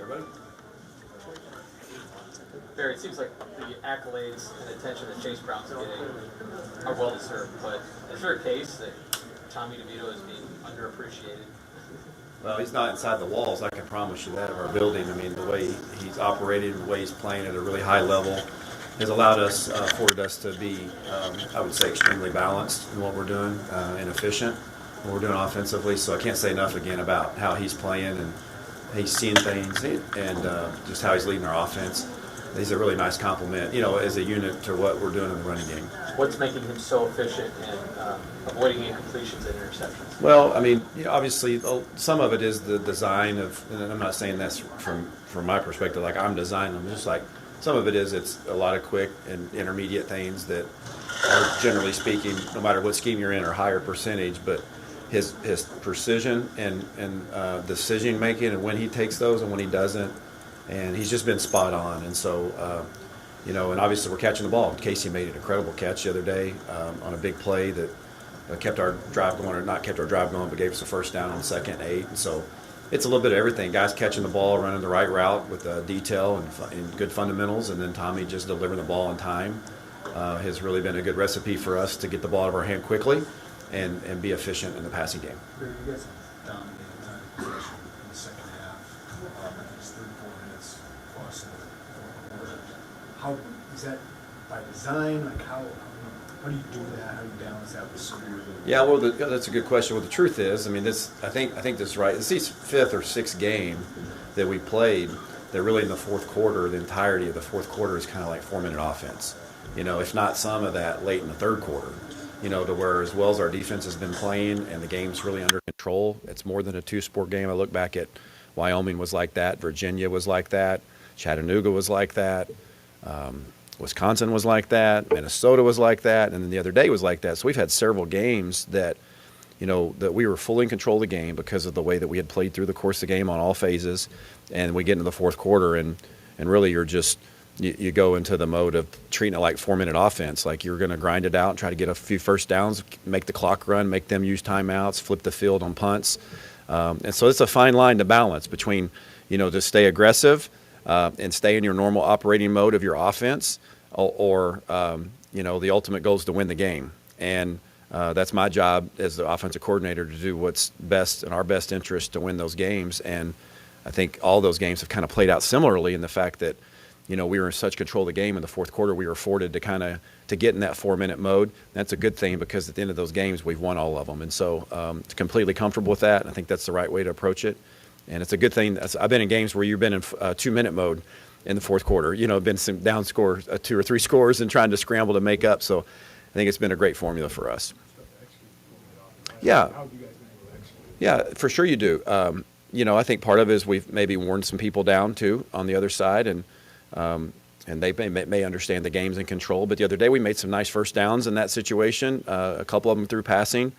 everybody. Barry, it seems like the accolades and attention that Chase Brown's getting are well deserved, but is there a case that Tommy DeVito is being underappreciated? Well, he's not inside the walls, I can promise you that, of our building. I mean, the way he's operated, the way he's playing at a really high level has afforded us to be, I would say, extremely balanced in what we're doing and efficient in what we're doing offensively. So I can't say enough again about how he's playing and he's seeing things and just how he's leading our offense. He's a really nice compliment, as a unit to what we're doing in the running game. What's making him so efficient and avoiding incompletions and interceptions? Well, I mean, obviously, some of it is the design of, and I'm not saying that's from my perspective, like I'm designing them. Just like some of it is, it's a lot of quick and intermediate things that are, generally speaking, no matter what scheme you're in, are higher percentage. But his precision and decision making, and when he takes those and when he doesn't. And he's just been spot on. And so, and obviously we're catching the ball. Casey made an incredible catch the other day on a big play that kept our drive going, or not kept our drive going, but gave us a first down on 2nd and 8. And so it's a little bit of everything. Guys catching the ball, running the right route with detail and good fundamentals, and then Tommy just delivering the ball in time has really been a good recipe for us to get the ball out of our hand quickly and be efficient in the passing game. You guys dominated time possession in the second half. It's 34 minutes plus in the fourth quarter. How is that by design? Like how do you do that? How do you balance that with school? Yeah, well, that's a good question. Well, the truth is, I mean, I think this is right. It's the 5th or 6th game that we played that really in the fourth quarter, the entirety of the fourth quarter is kind of like 4-minute offense. If not some of that late in the third quarter. To where as well as our defense has been playing and the game's really under control, it's more than a two-sport game. I look back at Wyoming was like that, Virginia was like that, Chattanooga was like that, Wisconsin was like that, Minnesota was like that, and then the other day was like that. So we've had several games that, that we were fully in control of the game because of the way that we had played through the course of the game on all phases, and we get into the fourth quarter and really you're just you go into the mode of treating it like 4-minute offense, like you're going to grind it out and try to get a few first downs, make the clock run, make them use timeouts, flip the field on punts. And so it's a fine line to balance between, to stay aggressive and stay in your normal operating mode of your offense or the ultimate goal is to win the game. And that's my job as the offensive coordinator to do what's best in our best interest to win those games. And I think all those games have kind of played out similarly in the fact that, we were in such control of the game in the fourth quarter. We were afforded to get in that 4-minute mode. That's a good thing because at the end of those games, we've won all of them. And so completely comfortable with that. I think that's the right way to approach it. And it's a good thing. I've been in games where you've been in 2-minute mode in the fourth quarter. Been some down score, 2 or 3 scores and trying to scramble to make up. So I think it's been a great formula for us. Yeah. Yeah, for sure you do. I think part of it is we've maybe worn some people down too on the other side, and they may understand the game's in control. But the other day we made some nice first downs in that situation, a couple of them through passing.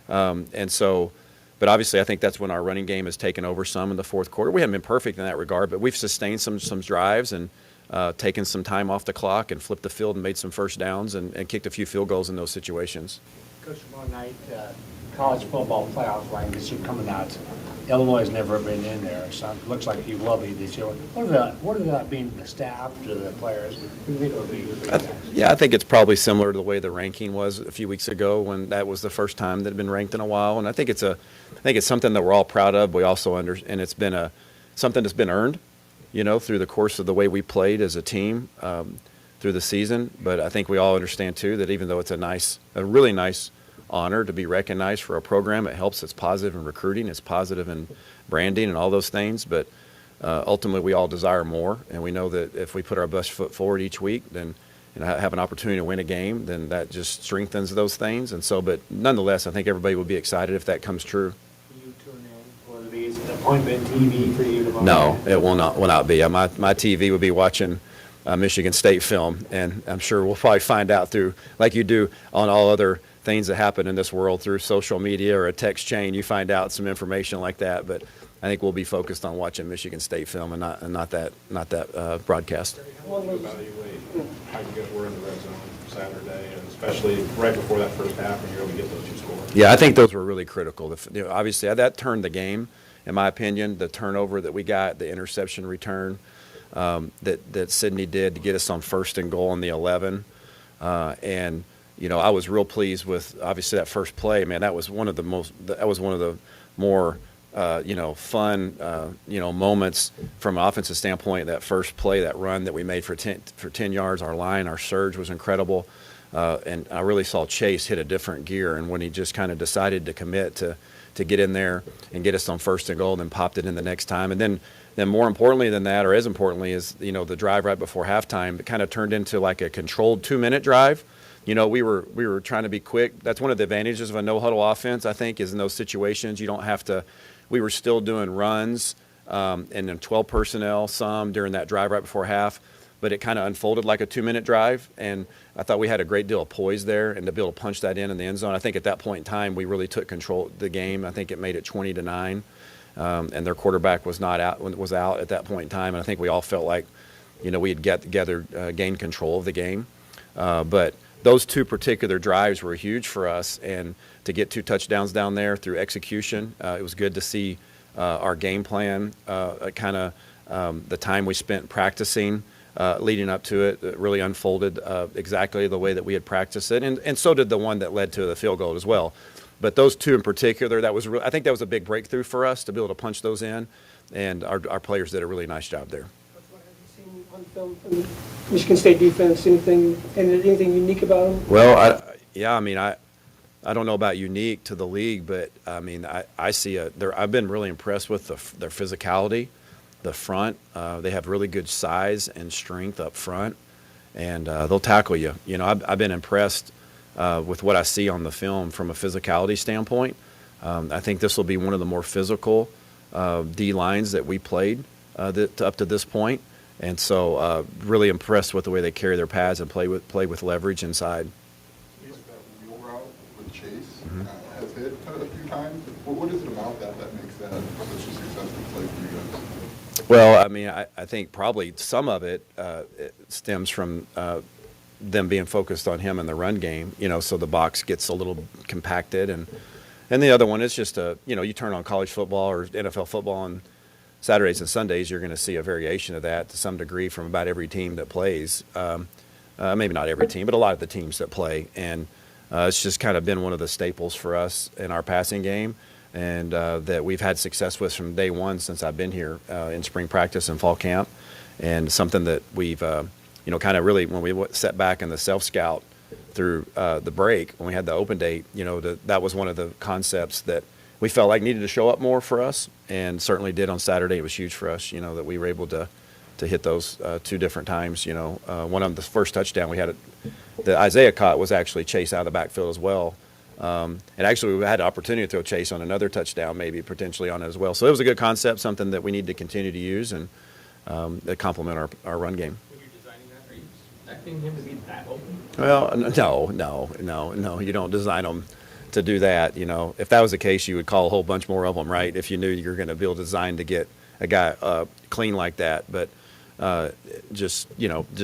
But obviously I think that's when our running game has taken over some in the fourth quarter. We haven't been perfect in that regard, but we've sustained some drives and taken some time off the clock and flipped the field and made some first downs and kicked a few field goals in those situations. Coach, tomorrow night, college football playoff rankings are coming out. Illinois has never been in there, so it looks like you will be this year. What are that being the staff to the players? Who do you think will be the guys? Yeah, I think it's probably similar to the way the ranking was a few weeks ago when that was the first time that had been ranked in a while. And I think it's something that we're all proud of. We also and it's been something that's been earned, through the course of the way we played as a team through the season. But I think we all understand too that even though it's a really nice honor to be recognized for a program, it helps. It's positive in recruiting, it's positive in branding and all those things. But ultimately, we all desire more, and we know that if we put our best foot forward each week, then have an opportunity to win a game, then that just strengthens those things. And so, but nonetheless, I think everybody will be excited if that comes true. Will you tune in? Will it be an appointment TV for you tomorrow? No, it will not be. My TV will be watching Michigan State film, and I'm sure we'll probably find out through, like you do on all other things that happen in this world, through social media or a text chain, you find out some information like that. But I think we'll be focused on watching Michigan State film and not that broadcast. How do you evaluate how you guys were in the red zone Saturday, and especially right before that first half when you're able to get those 2 scores? Yeah, I think those were really critical. Obviously, that turned the game, in my opinion, the turnover that we got, the interception return that Sydney did to get us on 1st and goal on the 11. And, I was real pleased with, obviously, that first play. Man, that was one of the more fun, moments from an offensive standpoint. That first play, that run that we made for 10 yards, our line, our surge was incredible. And I really saw Chase hit a different gear. And when he just kind of decided to commit to get in there and get us on 1st and goal, and then popped it in the next time. And then more importantly than that, or as importantly, is, the drive right before halftime, it kind of turned into like a controlled 2-minute drive. We were trying to be quick. That's one of the advantages of a no-huddle offense, I think, is in those situations you don't have to. We were still doing runs and then 12 personnel, some during that drive right before half, but it kind of unfolded like a 2-minute drive. And I thought we had a great deal of poise there, and to be able to punch that in the end zone. I think at that point in time, we really took control of the game. I think it made it 20-9, and their quarterback was out at that point in time. And I think we all felt like, we had gained control of the game. But those two particular drives were huge for us, and to get 2 touchdowns down there through execution, it was good to see our game plan, the time we spent practicing leading up to it really unfolded exactly the way that we had practiced it, and so did the one that led to the field goal as well. But those two in particular, I think that was a big breakthrough for us to be able to punch those in, and our players did a really nice job there. What have you seen on film from the Michigan State defense? Anything unique about them? Well, I don't know about unique to the league, but I see I've been really impressed with their physicality, the front. They have really good size and strength up front, and they'll tackle you. I've been impressed with what I see on the film from a physicality standpoint. I think this will be one of the more physical D lines that we played up to this point. And so really impressed with the way they carry their pads and play with leverage inside. That wheel route with Chase has hit a few times. What is it about that makes that such a successful play for you guys? Well, I think probably some of it stems from them being focused on him in the run game, so the box gets a little compacted. And the other one is just you turn on college football or NFL football on Saturdays and Sundays, you're going to see a variation of that to some degree from about every team that plays. Maybe not every team, but a lot of the teams that play. And it's just kind of been one of the staples for us in our passing game, and that we've had success with from day one since I've been here in spring practice and fall camp, and something that we've, kind of really, when we sat back in the self-scout through the break, when we had the open date, that was one of the concepts that we felt like needed to show up more for us, and certainly did on Saturday. It was huge for us, that we were able to hit those 2 different times. One of them, the first touchdown we had, the Isaiah caught was actually Chase out of the backfield as well. And actually we had an opportunity to throw Chase on another touchdown, maybe potentially on it as well. So it was a good concept, something that we need to continue to use, and that complement our run game. When you're designing that, are you expecting him to be that open? Well, no. You don't design them to do that. If that was the case, you would call a whole bunch more of them, right? If you knew you were going to build a design to get a guy clean like that. But just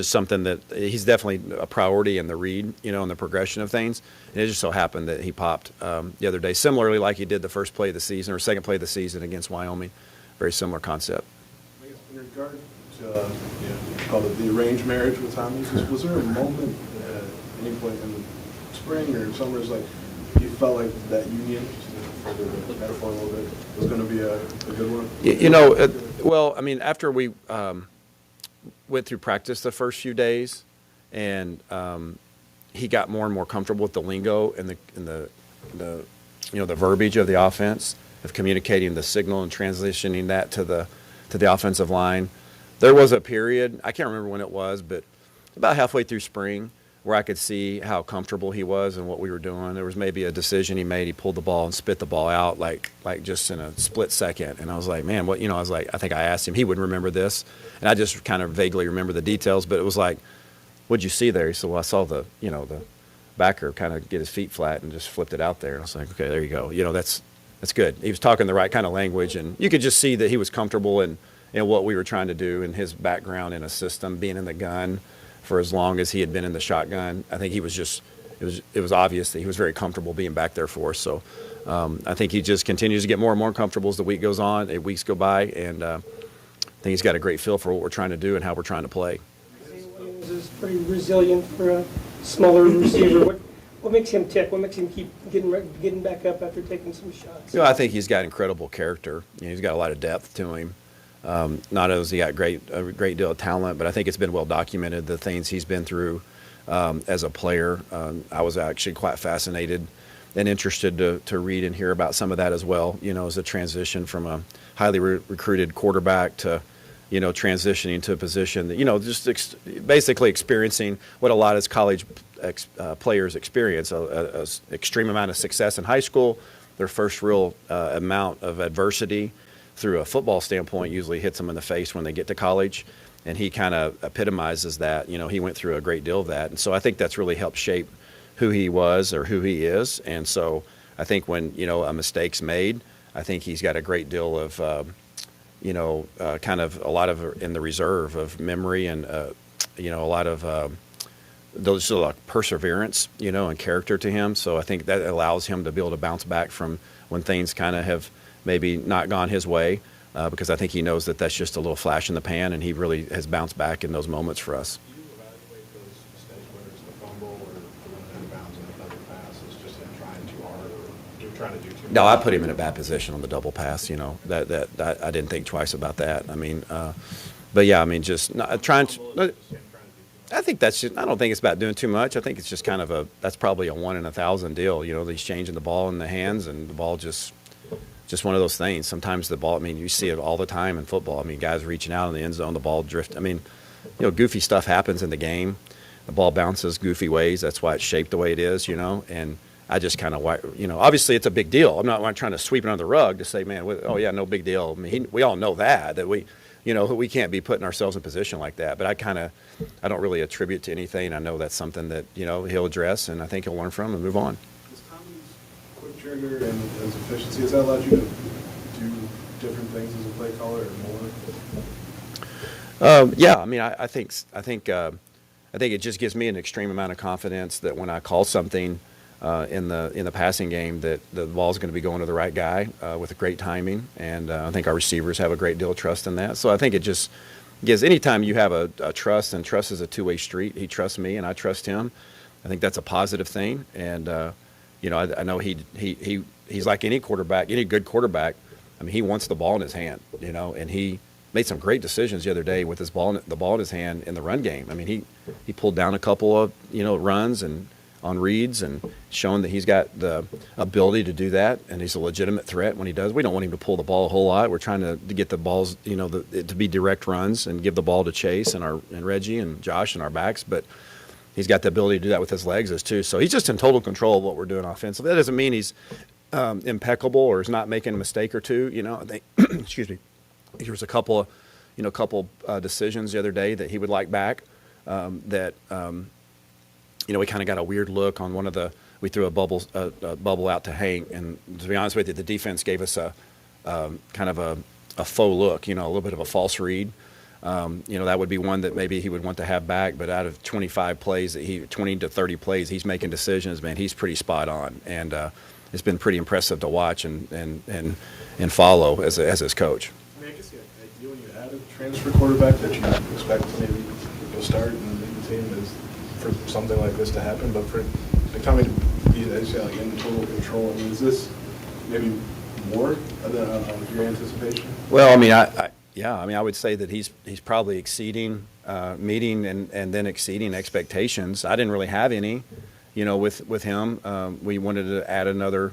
something that he's definitely a priority in the read, in the progression of things. And it just so happened that he popped the other day, similarly like he did the first play of the season or second play of the season against Wyoming. Very similar concept. I guess in regard to call it the arranged marriage with Tommy, was there a moment at any point in the spring or summer like you felt like that union, for the metaphor a little bit, was going to be a good one? After we went through practice the first few days, and he got more and more comfortable with the lingo and the verbiage of the offense, of communicating the signal and transitioning that to the offensive line. There was a period, I can't remember when it was, but about halfway through spring, where I could see how comfortable he was and what we were doing. There was maybe a decision he made. He pulled the ball and spit the ball out like just in a split second. And I was like, man, what, I was like, I think I asked him, he wouldn't remember this. And I just kind of vaguely remember the details, but it was like, what'd you see there? He said, well, I saw the backer kind of get his feet flat and just flipped it out there. And I was like, okay, there you go. That's good. He was talking the right kind of language, and you could just see that he was comfortable in what we were trying to do, in his background in a system, being in the gun for as long as he had been in the shotgun. I think he was just it was obvious that he was very comfortable being back there for us. So I think he just continues to get more and more comfortable as the week goes on, weeks go by, and I think he's got a great feel for what we're trying to do and how we're trying to play. Williams is pretty resilient for a smaller receiver. What makes him tick? What makes him keep getting back up after taking some shots? I think he's got incredible character. He's got a lot of depth to him. Not only has he got a great deal of talent, but I think it's been well documented the things he's been through as a player. I was actually quite fascinated and interested to read and hear about some of that as well. As a transition from a highly recruited quarterback to transitioning to a position that just basically experiencing what a lot of college players experience: a extreme amount of success in high school, their first real amount of adversity through a football standpoint usually hits them in the face when they get to college, and he kind of epitomizes that. He went through a great deal of that, and so I think that's really helped shape who he was or who he is. And so I think when a mistake's made, I think he's got a great deal of kind of a lot of in the reserve of memory and a lot of those perseverance and character to him. So I think that allows him to be able to bounce back from when things kind of have maybe not gone his way, because I think he knows that that's just a little flash in the pan, and he really has bounced back in those moments for us. Do you evaluate those mistakes, whether it's the fumble or the run out of bounds on the double pass, as just him trying too hard or you're trying to do too much? No, I put him in a bad position on the double pass. That I didn't think twice about that. I mean, but yeah, I mean, just not, trying to. I think that's just. I don't think it's about doing too much. I think it's just kind of that's probably a 1 in 1,000 deal. He's changing the ball in the hands, and the ball just one of those things. Sometimes the ball. I mean, you see it all the time in football. I mean, guys reaching out in the end zone, the ball drift. I mean, goofy stuff happens in the game. The ball bounces goofy ways. That's why it's shaped the way it is. And I just kind of, obviously it's a big deal. I'm not trying to sweep it under the rug to say, man, oh yeah, no big deal. I mean, we all know that we can't be putting ourselves in a position like that. But I don't really attribute to anything. I know that's something that, he'll address, and I think he'll learn from and move on. Is Tommy's quick trigger and his efficiency, has that allowed you to do different things as a play caller or more? Yeah, I mean, I think it just gives me an extreme amount of confidence that when I call something in the passing game, that the ball's going to be going to the right guy with a great timing, and I think our receivers have a great deal of trust in that. So I think it just gives, anytime you have a trust, and trust is a two-way street. He trusts me, and I trust him. I think that's a positive thing, and I know he's like any quarterback, any good quarterback. I mean, he wants the ball in his hand, and he made some great decisions the other day with the ball in his hand in the run game. I mean, he pulled down a couple of runs and on reads and shown that he's got the ability to do that, and he's a legitimate threat when he does. We don't want him to pull the ball a whole lot. We're trying to get the balls, to be direct runs and give the ball to Chase and Reggie and Josh and our backs, but he's got the ability to do that with his legs too. So he's just in total control of what we're doing offensively. That doesn't mean he's impeccable or is not making a mistake or two. I think, excuse me, there was a couple decisions the other day that he would like back that. We kind of got a weird look on one of we threw a bubble out to Hank, and to be honest with you, the defense gave us a kind of a faux look, a little bit of a false read. That would be one that maybe he would want to have back, but out of 25 plays, 20 to 30 plays, he's making decisions, man, he's pretty spot on, and it's been pretty impressive to watch and follow as his coach. I mean, I guess when you add a transfer quarterback that you expect maybe you'll start and lead the team is for something like this to happen, but for Tommy to be, as you say, like in total control, I mean, is this maybe more than your anticipation? Well, I mean, I would say that he's probably exceeding, meeting and then exceeding expectations. I didn't really have any, with him. We wanted to add another,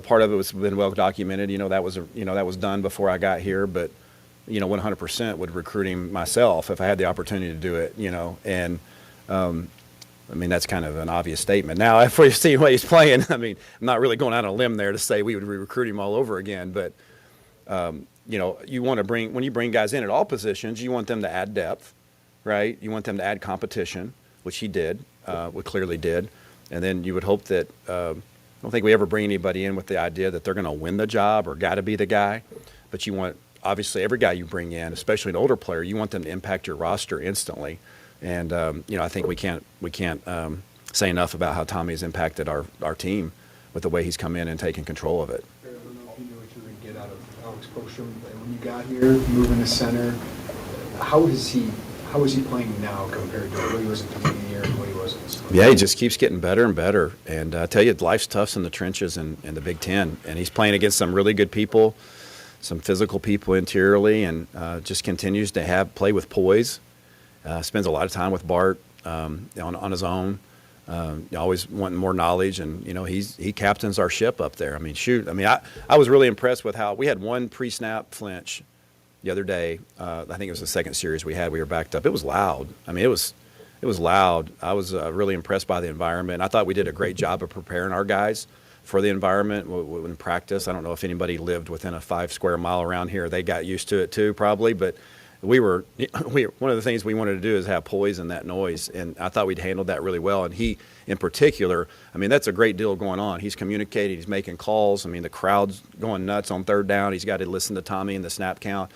part of it was been well documented. That was done before I got here, but 100% would recruit him myself if I had the opportunity to do it. And I mean, that's kind of an obvious statement. Now, if we see what he's playing, I mean, I'm not really going out on a limb there to say we would recruit him all over again. But, you want to when you bring guys in at all positions, you want them to add depth, right? You want them to add competition, which he did, we clearly did. And then you would hope that, I don't think we ever bring anybody in with the idea that they're going to win the job or got to be the guy. But you want, obviously, every guy you bring in, especially an older player, you want them to impact your roster instantly. And I think we can't say enough about how Tommy's impacted our team with the way he's come in and taken control of it. I don't know if you knew what you were going to get out of Alex Postrom. When you got here, moving to center, how is he playing now compared to what he was at the beginning of the year and what he was in the spring? Yeah, he just keeps getting better and better. And I tell you, life's tough in the trenches in the Big Ten. And he's playing against some really good people, some physical people interiorly, and just continues to play with poise. Spends a lot of time with Bart on his own. Always wanting more knowledge, and he captains our ship up there. I mean, shoot. I mean, I was really impressed with how we had one pre-snap flinch the other day. I think it was the second series we had. We were backed up. It was loud. I mean, it was loud. I was really impressed by the environment. I thought we did a great job of preparing our guys for the environment in practice. I don't know if anybody lived within a 5 square mile around here. They got used to it too, probably, but. We one of the things we wanted to do is have poise in that noise, and I thought we'd handled that really well. And he, in particular, I mean, that's a great deal going on. He's communicating, he's making calls. I mean, the crowd's going nuts on third down. He's got to listen to Tommy and the snap count,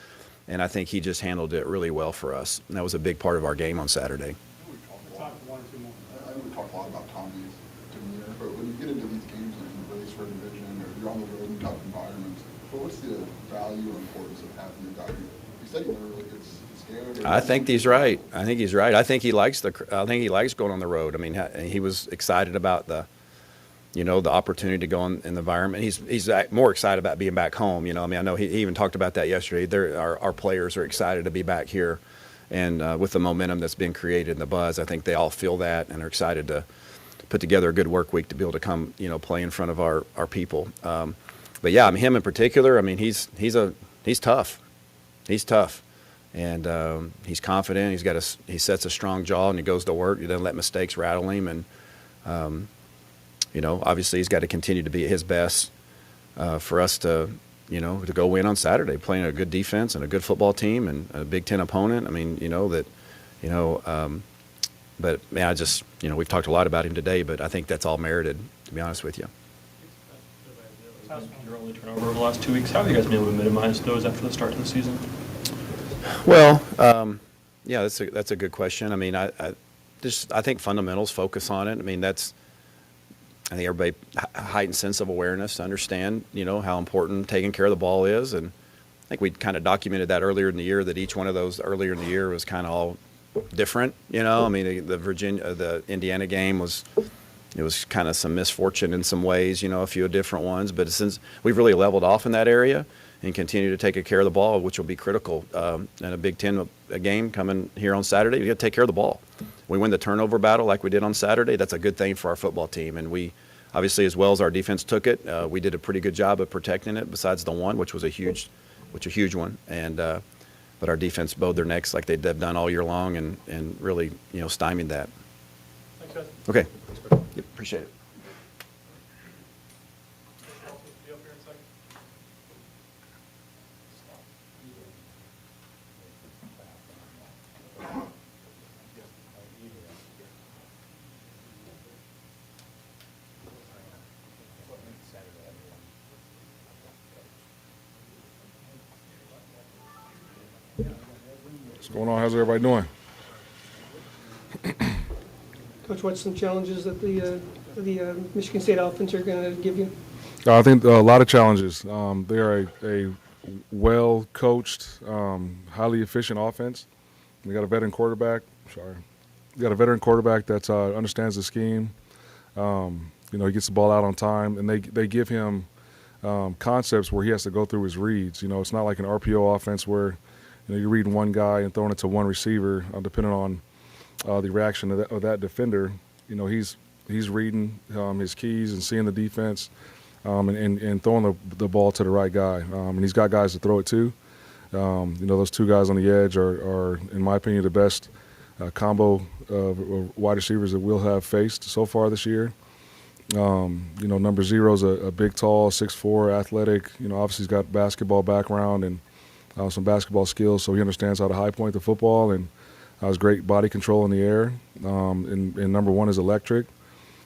and I think he just handled it really well for us. And that was a big part of our game on Saturday. I know we talk a lot about Tommy's demeanor, but when you get into these games and you race for a division or you're on the road in tough environments, but what's the value or importance of having a guy who you said he never really gets scared? I think he's right. I think he's right. I think he likes going on the road. I mean, he was excited about the opportunity to go in the environment. He's more excited about being back home. I mean, I know he even talked about that yesterday. Our players are excited to be back here, and with the momentum that's been created and the buzz, I think they all feel that and are excited to put together a good work week to be able to come, play in front of our people. But yeah, I mean, him in particular. I mean, he's tough. He's tough. And he's confident. He sets a strong jaw and he goes to work. He doesn't let mistakes rattle him. And obviously he's got to continue to be at his best for us to go win on Saturday, playing a good defense and a good football team and a Big Ten opponent. I mean, but man, we've talked a lot about him today, but I think that's all merited, to be honest with you. Your only turnover over the last 2 weeks. How have you guys been able to minimize those after the start of the season? Well, yeah, that's a good question. I mean, I think fundamentals, focus on it. I mean, I think everybody heightened sense of awareness to understand, how important taking care of the ball is. And I think we kind of documented that earlier in the year, that each one of those earlier in the year was kind of all different, I mean, the Indiana game was kind of some misfortune in some ways, a few different ones. But since we've really leveled off in that area and continue to take care of the ball, which will be critical in a Big Ten game coming here on Saturday, you got to take care of the ball. We win the turnover battle like we did on Saturday. That's a good thing for our football team. And we, obviously, as well as our defense took it, we did a pretty good job of protecting it. Besides the one, which was a huge one. And but our defense bowed their necks like they've done all year long, and really, stymied that. Thanks, guys. Okay. Yep, appreciate it. What's going on? How's everybody doing? Coach, what's some challenges that the Michigan State offense are going to give you? I think a lot of challenges. They're a well-coached, highly efficient offense. We got a veteran quarterback. That understands the scheme. He gets the ball out on time, and they give him concepts where he has to go through his reads. It's not like an RPO offense where you're reading one guy and throwing it to one receiver, depending on the reaction of that defender. He's reading his keys and seeing the defense, and throwing the ball to the right guy. And he's got guys to throw it to. Those two guys on the edge are in my opinion, the best combo of wide receivers that we'll have faced so far this year. Number 0 is a big, tall, 6'4", athletic. Obviously he's got basketball background and some basketball skills, so he understands how to high point the football and has great body control in the air. And number 1 is electric.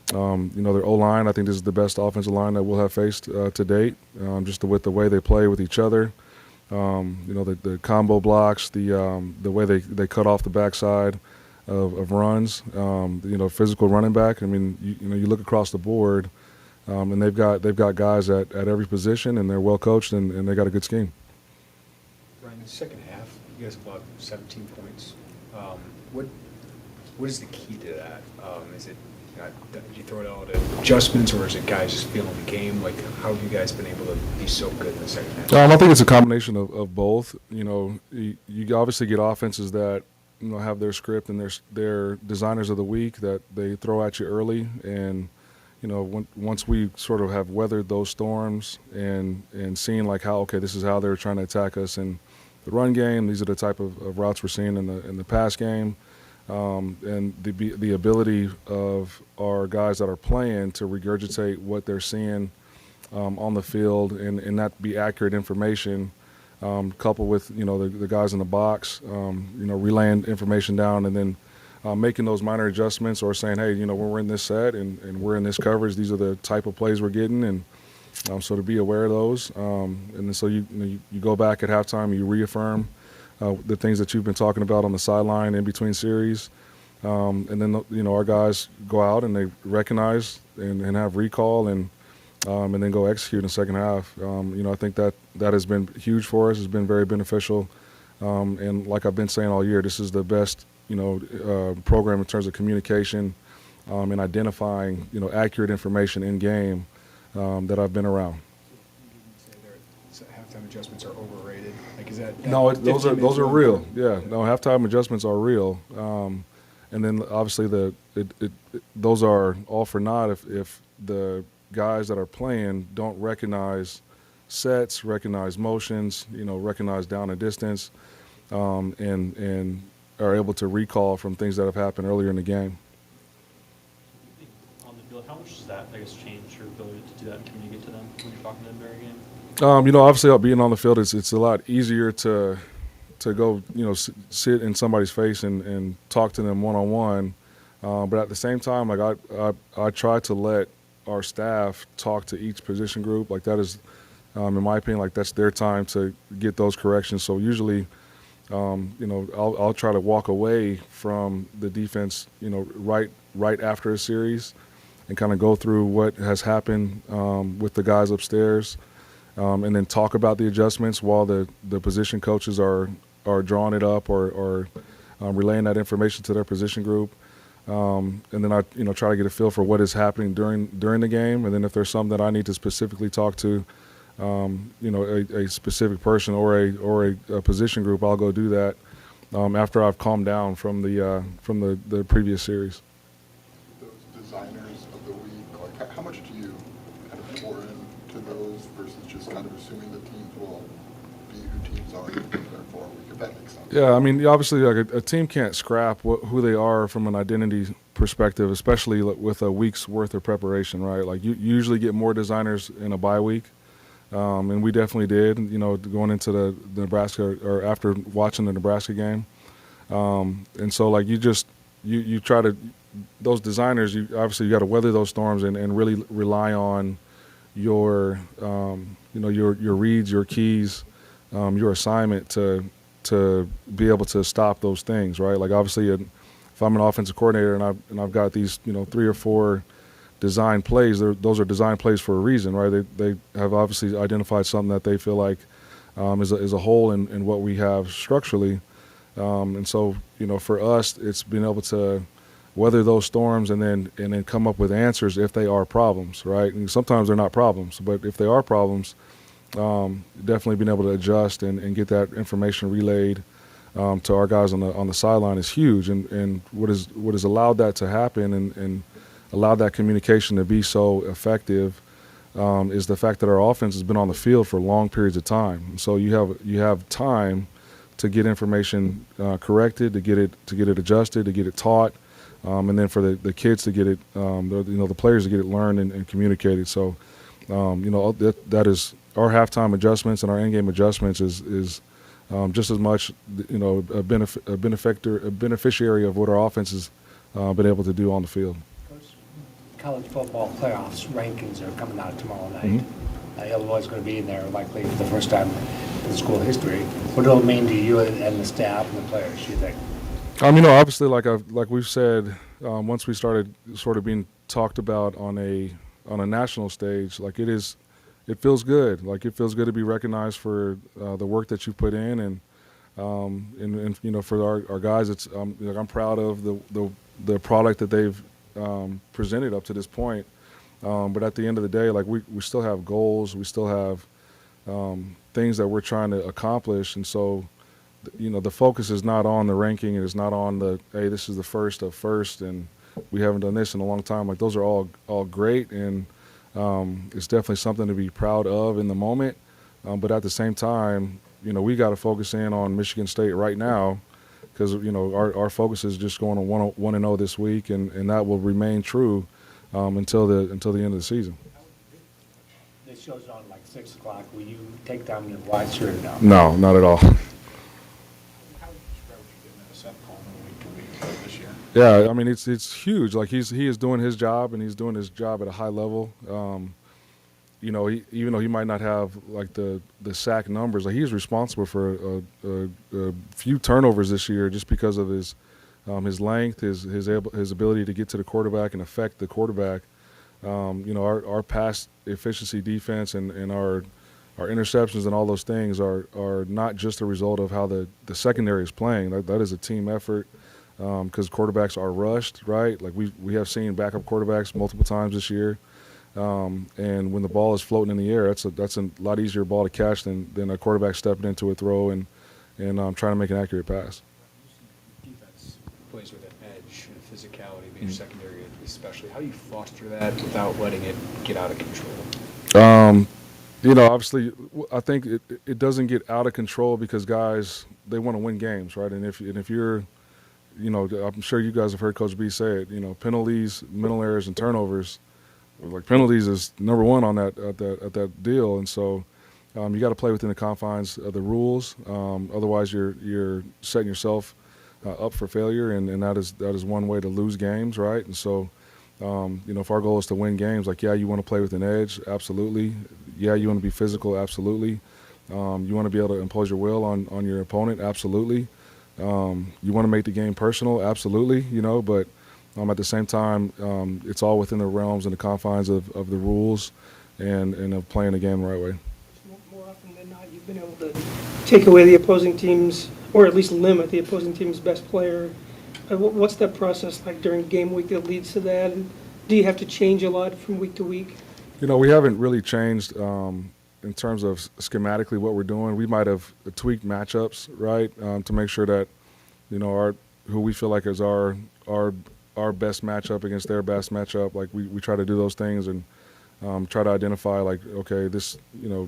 Their O-line, I think this is the best offensive line that we'll have faced to date, just with the way they play with each other. The combo blocks, the way they cut off the backside, of runs. Physical running back. I mean, you look across the board, and they've got guys at every position, and they're well coached, and they got a good scheme. Ryan, in the second half, you guys about 17 points. What is the key to that? Is it did you throw it out at adjustments, or is it guys just feeling the game? Like, how have you guys been able to be so good in the second half? I think it's a combination of both. You obviously get offenses that have their script and their designers of the week that they throw at you early, and once we sort of have weathered those storms and seen like how this is how they're trying to attack us in the run game. These are the type of routes we're seeing in the pass game. And the ability of our guys that are playing to regurgitate what they're seeing on the field and that be accurate information, coupled with the guys in the box, relaying information down and then making those minor adjustments or saying, hey, when we're in this set and we're in this coverage, these are the type of plays we're getting, and so to be aware of those, and then so you go back at halftime, you reaffirm the things that you've been talking about on the sideline in between series. And then, our guys go out and they recognize and have recall and then go execute in the second half. I think that has been huge for us. It's been very beneficial. And like I've been saying all year, this is the best, program in terms of communication and identifying, accurate information in game that I've been around. Halftime adjustments are overrated. Like, is that no? Those are real. Yeah, no, halftime adjustments are real. And then obviously those are all for naught if the guys that are playing don't recognize sets, recognize motions, recognize down and distance, and are able to recall from things that have happened earlier in the game. On the field, how much does that, change your ability to do that and communicate to them when you're talking to them during a game? Obviously, being on the field, it's a lot easier to go, sit in somebody's face and talk to them one-on-one. But at the same time, I try to let our staff talk to each position group. Like, that is, in my opinion, that's their time to get those corrections. So usually, I'll try to walk away from the defense, right after a series and kind of go through what has happened with the guys upstairs. And then talk about the adjustments while the position coaches are drawing it up or relaying that information to their position group. And then I try to get a feel for what is happening during the game. And then if there's something that I need to specifically talk to, a specific person or a position group, I'll go do that after I've calmed down from the previous series. Those designers of the week, how much do you kind of pour into those versus just kind of assuming the teams will be who teams are there for a week, if that makes sense? Yeah, I mean, obviously, a team can't scrap who they are from an identity perspective, especially with a week's worth of preparation, right? Like, you usually get more designers in a bye week, and we definitely did, going into the Nebraska or after watching the Nebraska game. And so, you try to, those designers, you got to weather those storms and really rely on your reads, your keys, your assignment to be able to stop those things, right? Like, obviously, if I'm an offensive coordinator and I've got these 3 or 4 design plays, those are design plays for a reason, right? They have obviously identified something that they feel like is a hole in what we have structurally, and so for us, it's being able to weather those storms and then come up with answers if they are problems, right? And sometimes they're not problems, but if they are problems, definitely being able to adjust and get that information relayed to our guys on the sideline is huge. And what has allowed that to happen and allowed that communication to be so effective is the fact that our offense has been on the field for long periods of time. And so you have time to get information corrected, to get it adjusted, to get it taught. And then for the kids to get it, the players to get it learned and communicated. So, that is our halftime adjustments and our in-game adjustments is just as much, a beneficiary of what our offense has been able to do on the field. College football playoffs rankings are coming out tomorrow night. Illinois is going to be in there likely for the first time in school history. What will it mean to you and the staff and the players, do you think? Obviously, like we've said, once we started sort of being talked about on a national stage, like it feels good. Like it feels good to be recognized for the work that you put in, and for our guys, it's I'm proud of the product that they've presented up to this point. But at the end of the day, like we still have goals, we still have things that we're trying to accomplish, and so the focus is not on the ranking, and it's not on hey, this is the first of first, and we haven't done this in a long time. Like those are all great, and it's definitely something to be proud of in the moment. But at the same time, we got to focus in on Michigan State right now, because our focus is just going on 1-0 this week, and that will remain true until the end of the season. This show's on like 6 o'clock. Will you take down your white shirt now? No, not at all. How would you describe what you're getting out of Seth Coleman week to week this year? Yeah, I mean it's huge. Like he is doing his job, and he's doing his job at a high level. Even though he might not have like the sack numbers, like he's responsible for a few turnovers this year just because of his length, his ability to get to the quarterback and affect the quarterback. Our pass efficiency defense and our interceptions and all those things are not just a result of how the secondary is playing. That is a team effort, because quarterbacks are rushed, right? Like we have seen backup quarterbacks multiple times this year, and when the ball is floating in the air, that's a lot easier ball to catch than a quarterback stepping into a throw and trying to make an accurate pass. Defense plays with an edge and physicality, but your secondary especially. How do you foster that without letting it get out of control? Obviously, I think it doesn't get out of control because guys, they want to win games, right? And if you're, I'm sure you guys have heard Coach B say it. Penalties, mental errors, and turnovers. Like penalties is number one on that deal, and so you got to play within the confines of the rules. Otherwise, you're setting yourself up for failure, and that is one way to lose games, right? And so, if our goal is to win games, like you want to play with an edge, absolutely. Yeah, you want to be physical, absolutely. You want to be able to impose your will on your opponent, absolutely. You want to make the game personal, absolutely. But at the same time, it's all within the realms and the confines of the rules and of playing the game the right way. More often than not, you've been able to take away the opposing team's, or at least limit the opposing team's best player. What's that process like during game week that leads to that? And do you have to change a lot from week to week? We haven't really changed in terms of schematically what we're doing. We might have tweaked matchups, right, to make sure that who we feel like is our best matchup against their best matchup. Like we try to do those things and try to identify like, okay, this,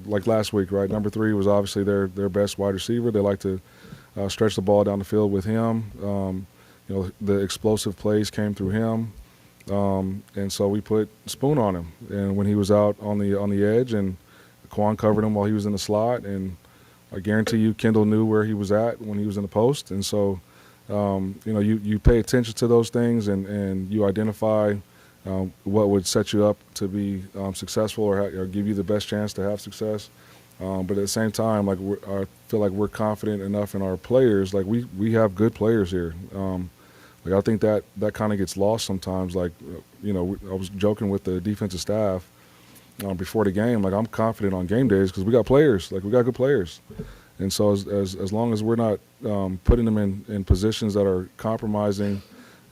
like last week, right? Number 3 was obviously their best wide receiver. They like to stretch the ball down the field with him. The explosive plays came through him. And so we put Spoon on him. And when he was out on the edge, and Quan covered him while he was in the slot, and I guarantee you Kendall knew where he was at when he was in the post. And so you pay attention to those things, and you identify what would set you up to be successful or give you the best chance to have success. But at the same time, like I feel like we're confident enough in our players. Like we have good players here. I think that kind of gets lost sometimes. Like I was joking with the defensive staff before the game. Like I'm confident on game days because we got players. Like we got good players. And so as long as we're not putting them in positions that are compromising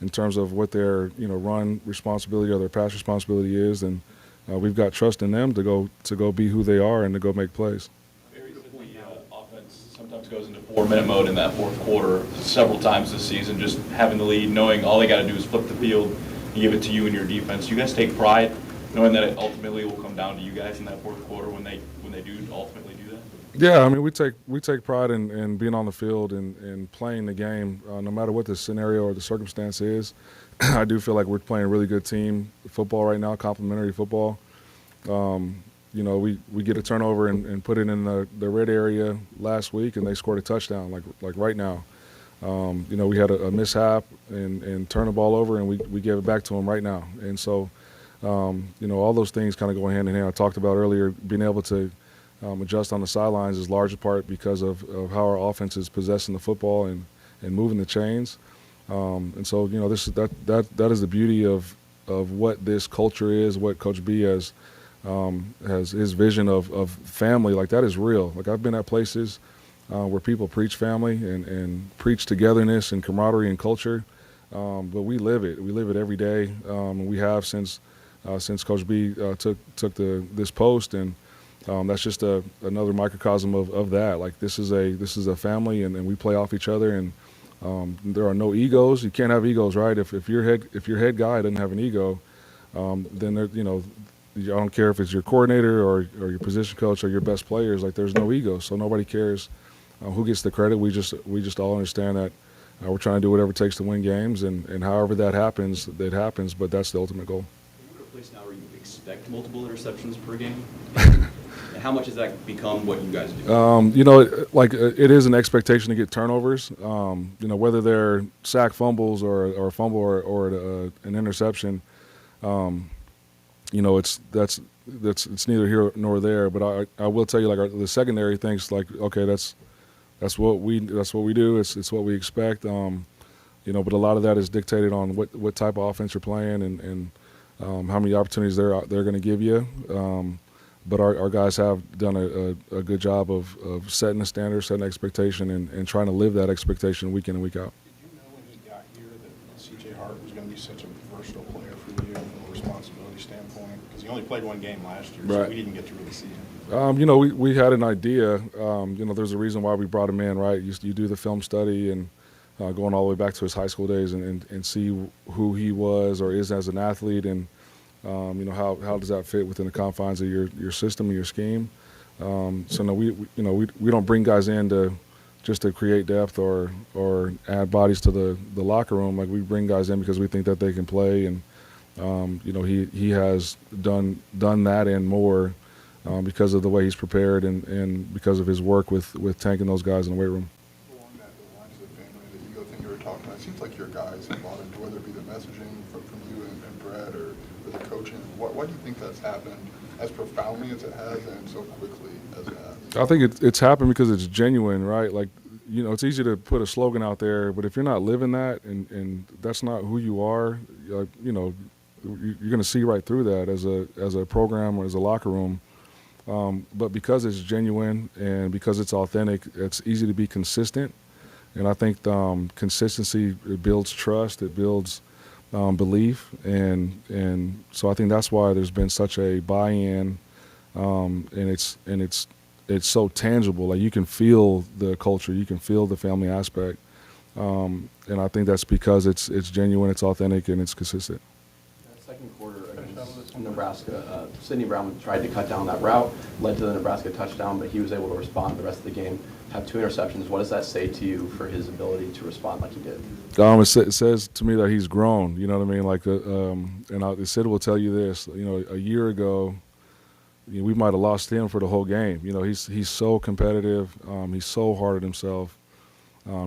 in terms of what their run responsibility or their pass responsibility is, then we've got trust in them to go be who they are and to go make plays. Offense sometimes goes into 4-minute mode in that fourth quarter several times this season, just having the lead, knowing all they got to do is flip the field and give it to you and your defense. You guys take pride knowing that it ultimately will come down to you guys in that fourth quarter when they do ultimately do that? Yeah, I mean, we take pride in being on the field and playing the game, no matter what the scenario or the circumstance is. I do feel like we're playing a really good team football right now, complimentary football. We get a turnover and put it in the red area last week, and they scored a touchdown like right now. We had a mishap and turned the ball over, and we gave it back to them right now. And so, all those things kind of go hand in hand. I talked about earlier being able to adjust on the sidelines is large part because of how our offense is possessing the football and moving the chains. And so, that is the beauty of what this culture is, what Coach B has his vision of family. Like, that is real. Like, I've been at places where people preach family and preach togetherness and camaraderie and culture, but we live it. We live it every day. We have since Coach B took this post, and that's just another microcosm of that. Like, this is a family, and we play off each other, and there are no egos. You can't have egos, right? If your head guy doesn't have an ego, then there, I don't care if it's your coordinator or your position coach or your best players. Like, there's no ego, so nobody cares who gets the credit. We just all understand that we're trying to do whatever it takes to win games, and however that happens, it happens. But that's the ultimate goal. Are you at a place now where you expect multiple interceptions per game? And how much has that become what you guys do? It is an expectation to get turnovers. Whether they're sack fumbles or a fumble or an interception. It's neither here nor there. But I will tell you, the secondary thinks okay, that's what we do. It's what we expect. But a lot of that is dictated on what type of offense you're playing and how many opportunities they're going to give you. But our guys have done a good job of setting the standard, setting the expectation, and trying to live that expectation week in and week out. Did you know when he got here that C.J. Hart was going to be such a versatile player for you from a responsibility standpoint? Because he only played one game last year, so we didn't get to really see him. We had an idea. There's a reason why we brought him in, right? You do the film study and going all the way back to his high school days and see who he was or is as an athlete, and how does that fit within the confines of your system and your scheme. We don't bring guys in just to create depth or add bodies to the locker room. Like, we bring guys in because we think that they can play, and he has done that and more because of the way he's prepared and because of his work with tanking those guys in the weight room. Along that lines of the family, the ego thing you were talking about, it seems like your guys have bought into, whether it be the messaging from you and Brett or the coaching. Why do you think that's happened as profoundly as it has and so quickly as it has? I think it's happened because it's genuine, right? Like, it's easy to put a slogan out there, but if you're not living that and that's not who you are, you're going to see right through that as a program or as a locker room. But because it's genuine and because it's authentic, it's easy to be consistent. And I think consistency, it builds trust, it builds belief, and so I think that's why there's been such a buy-in, and it's so tangible. Like, you can feel the culture, you can feel the family aspect, and I think that's because it's genuine, it's authentic, and it's consistent. Second quarter against Nebraska, Sidney Brown tried to cut down that route, led to the Nebraska touchdown, but he was able to respond the rest of the game, have 2 interceptions. What does that say to you for his ability to respond like he did? It says to me that he's grown. You know what I mean? Like, Sid will tell you this. A year ago, we might have lost him for the whole game. He's so competitive. He's so hard on himself.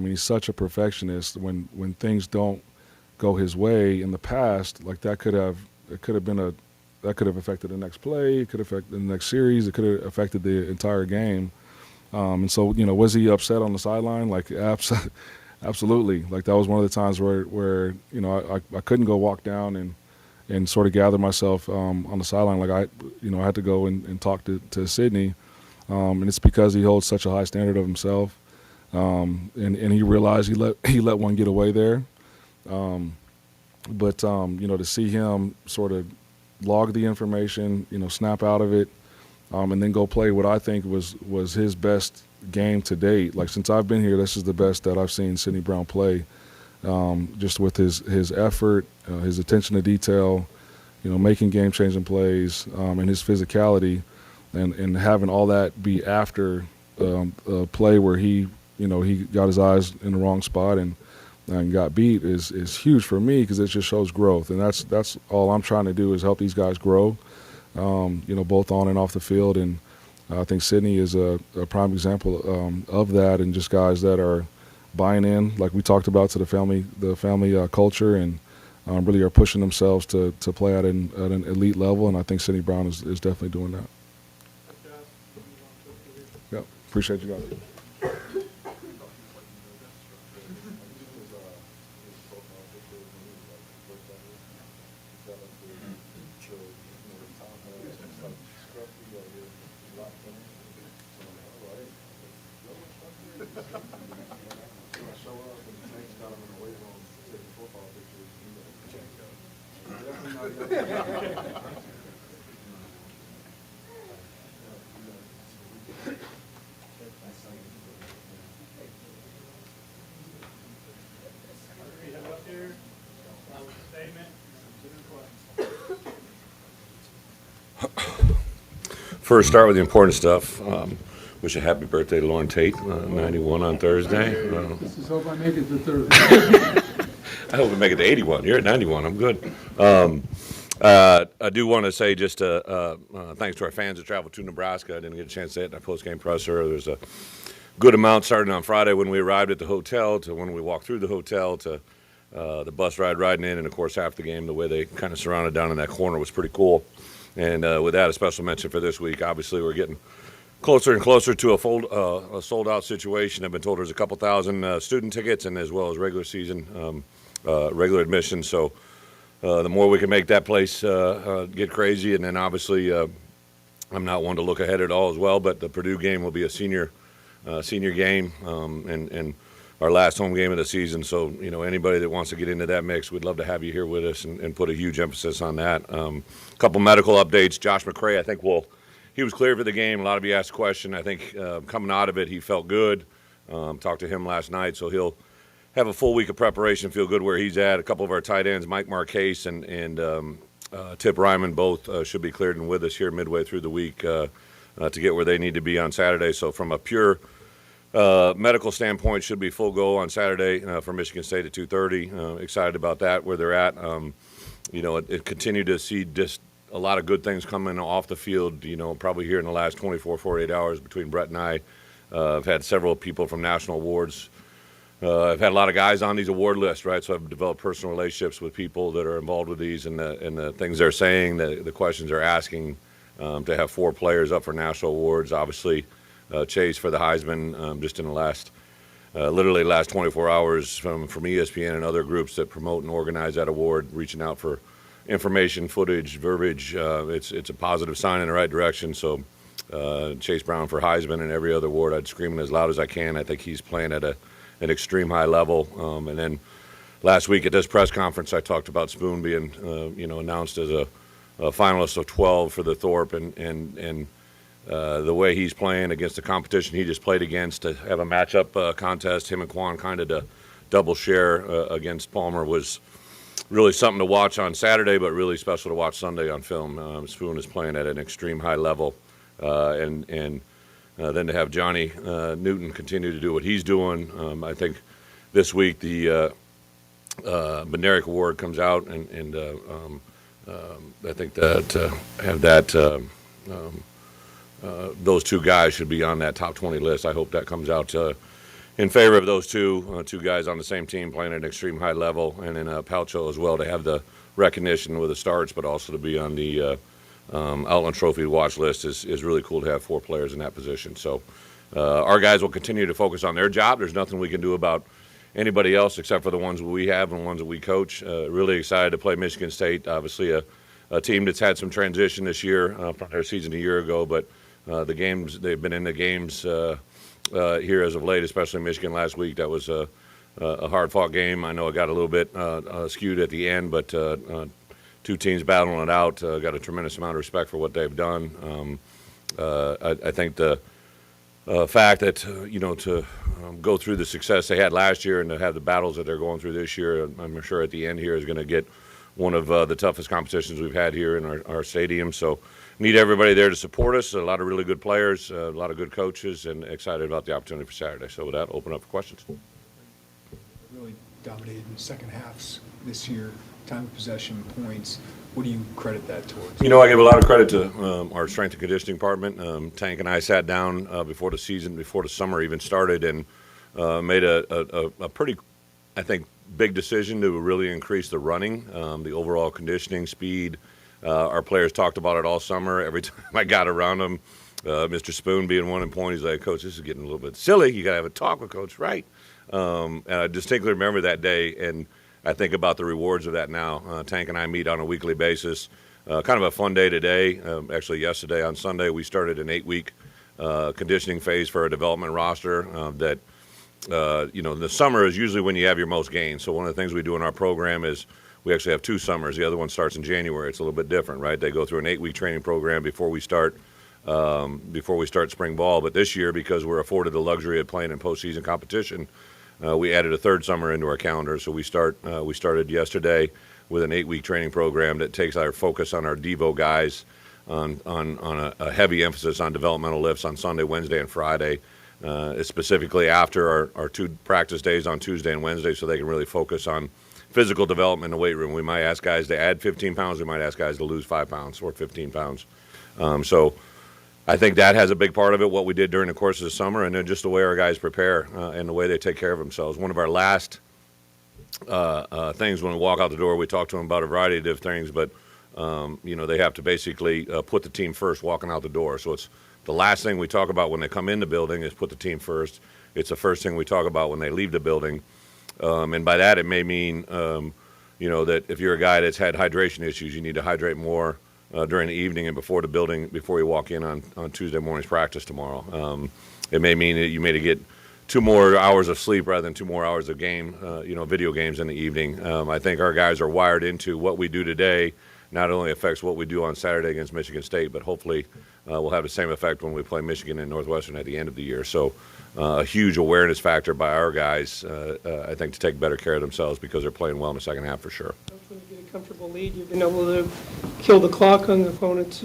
He's such a perfectionist. When things don't go his way in the past, like, that could have affected the next play. It could have affected the next series. It could have affected the entire game. And so, was he upset on the sideline? Like, absolutely. Like, that was one of the times where I couldn't go walk down and sort of gather myself on the sideline. Like, I had to go and talk to Sidney, and it's because he holds such a high standard of himself, and he realized he let one get away there. But to see him sort of log the information, snap out of it, and then go play what I think was his best game to date. Like, since I've been here, this is the best that I've seen Sidney Brown play, just with his effort, his attention to detail, making game-changing plays, and his physicality, and having all that be after a play where he got his eyes in the wrong spot and got beat is huge for me, because it just shows growth, and that's all I'm trying to do is help these guys grow, both on and off the field. And I think Sidney is a prime example of that, and just guys that are buying in, like we talked about, to the family culture, and really are pushing themselves to play at an elite level. And I think Sidney Brown is definitely doing that. Yeah, appreciate you guys. First, start with the important stuff. Wish a happy birthday to Lauren Tate, 91 on Thursday. This is hope I make it to Thursday. I hope we make it to 81. You're at 91. I'm good. I do want to say just thanks to our fans that traveled to Nebraska. I didn't get a chance to say it in our post-game presser. There's a good amount starting on Friday when we arrived at the hotel to when we walked through the hotel to the bus ride riding in, and, of course, half the game, the way they kind of surrounded down in that corner was pretty cool. And with that, a special mention for this week. Obviously, we're getting closer and closer to a sold-out situation. I've been told there's a couple thousand student tickets and as well as regular season, regular admission. So the more we can make that place get crazy. And then, obviously, I'm not one to look ahead at all as well, but the Purdue game will be a senior game and our last home game of the season. So, anybody that wants to get into that mix, we'd love to have you here with us and put a huge emphasis on that. A couple medical updates. Josh McCray, I think, he was cleared for the game. A lot of you asked a question. I think coming out of it, he felt good. Talked to him last night, so he'll have a full week of preparation, feel good where he's at. A couple of our tight ends, Mike Marcase and Tip Ryman, both should be cleared and with us here midway through the week to get where they need to be on Saturday. So from a pure medical standpoint, should be full go on Saturday for Michigan State at 2:30. Excited about that, where they're at. It continued to see just a lot of good things coming off the field, probably here in the last 24, 48 hours between Bret and I. I've had several people from national awards. I've had a lot of guys on these award lists, right? So I've developed personal relationships with people that are involved with these and the things they're saying, the questions they're asking. To have 4 players up for national awards, obviously Chase for the Heisman just in the last, literally last 24 hours from ESPN and other groups that promote and organize that award, reaching out for information, footage, verbiage. It's a positive sign in the right direction. So Chase Brown for Heisman and every other award, I'd scream it as loud as I can. I think he's playing at an extreme high level. And then last week at this press conference, I talked about Spoon being announced as a finalist of 12 for the Thorpe and the way he's playing against the competition he just played against, to have a matchup contest, him and Quan kind of to double share against Palmer was really something to watch on Saturday, but really special to watch Sunday on film. Spoon is playing at an extreme high level, and then to have Johnny Newton continue to do what he's doing. I think this week the Bednarik Award comes out, and I think that have that those two guys should be on that top 20 list. I hope that comes out in favor of those two guys on the same team playing at an extreme high level, and then Palcho as well to have the recognition with the starts, but also to be on the Outland Trophy watch list is really cool to have 4 players in that position. So our guys will continue to focus on their job. There's nothing we can do about anybody else except for the ones that we have and the ones that we coach. Really excited to play Michigan State, obviously a team that's had some transition this year from their season a year ago, but the games, they've been in the games here as of late, especially Michigan last week. That was a hard-fought game. I know it got a little bit skewed at the end, but 2 teams battling it out. Got a tremendous amount of respect for what they've done. I think the fact that, to go through the success they had last year and to have the battles that they're going through this year, I'm sure at the end here is going to get one of the toughest competitions we've had here in our stadium. So need everybody there to support us. A lot of really good players, a lot of good coaches, and excited about the opportunity for Saturday. So with that, open up for questions. Really dominated in the second halves this year, time of possession, points. What do you credit that towards? I give a lot of credit to our strength and conditioning department. Tank and I sat down before the summer even started, and made a pretty, I think, big decision to really increase the running, the overall conditioning, speed. Our players talked about it all summer. Every time I got around them, Mr. Spoon being one in point, he's like, "Coach, this is getting a little bit silly. You got to have a talk with Coach Wright." And I distinctly remember that day, and I think about the rewards of that now. Tank and I meet on a weekly basis. Kind of a fun day today. Actually, yesterday on Sunday, we started an 8-week conditioning phase for a development roster the summer is usually when you have your most gains. So one of the things we do in our program is we actually have 2 summers. The other one starts in January. It's a little bit different, right? They go through an 8-week training program before we start spring ball. But this year, because we're afforded the luxury of playing in postseason competition, we added a 3rd summer into our calendar. So we started yesterday with an 8-week training program that takes our focus on our Devo guys, on a heavy emphasis on developmental lifts on Sunday, Wednesday, and Friday, specifically after our 2 practice days on Tuesday and Wednesday, so they can really focus on physical development in the weight room. We might ask guys to add 15 pounds. We might ask guys to lose 5 pounds or 15 pounds. So I think that has a big part of it, what we did during the course of the summer, and then just the way our guys prepare and the way they take care of themselves. One of our last things when we walk out the door, we talk to them about a variety of different things, but they have to basically put the team first walking out the door. So it's the last thing we talk about when they come in the building is put the team first. It's the first thing we talk about when they leave the building. And by that, it may mean, that if you're a guy that's had hydration issues, you need to hydrate more during the evening and before the building, before you walk in on Tuesday morning's practice tomorrow. It may mean that you may get 2 more hours of sleep rather than 2 more hours of video games in the evening. I think our guys are wired into what we do today not only affects what we do on Saturday against Michigan State, but hopefully will have the same effect when we play Michigan and Northwestern at the end of the year. So a huge awareness factor by our guys, I think, to take better care of themselves because they're playing well in the second half for sure. When you get a comfortable lead, you've been able to kill the clock on the opponents.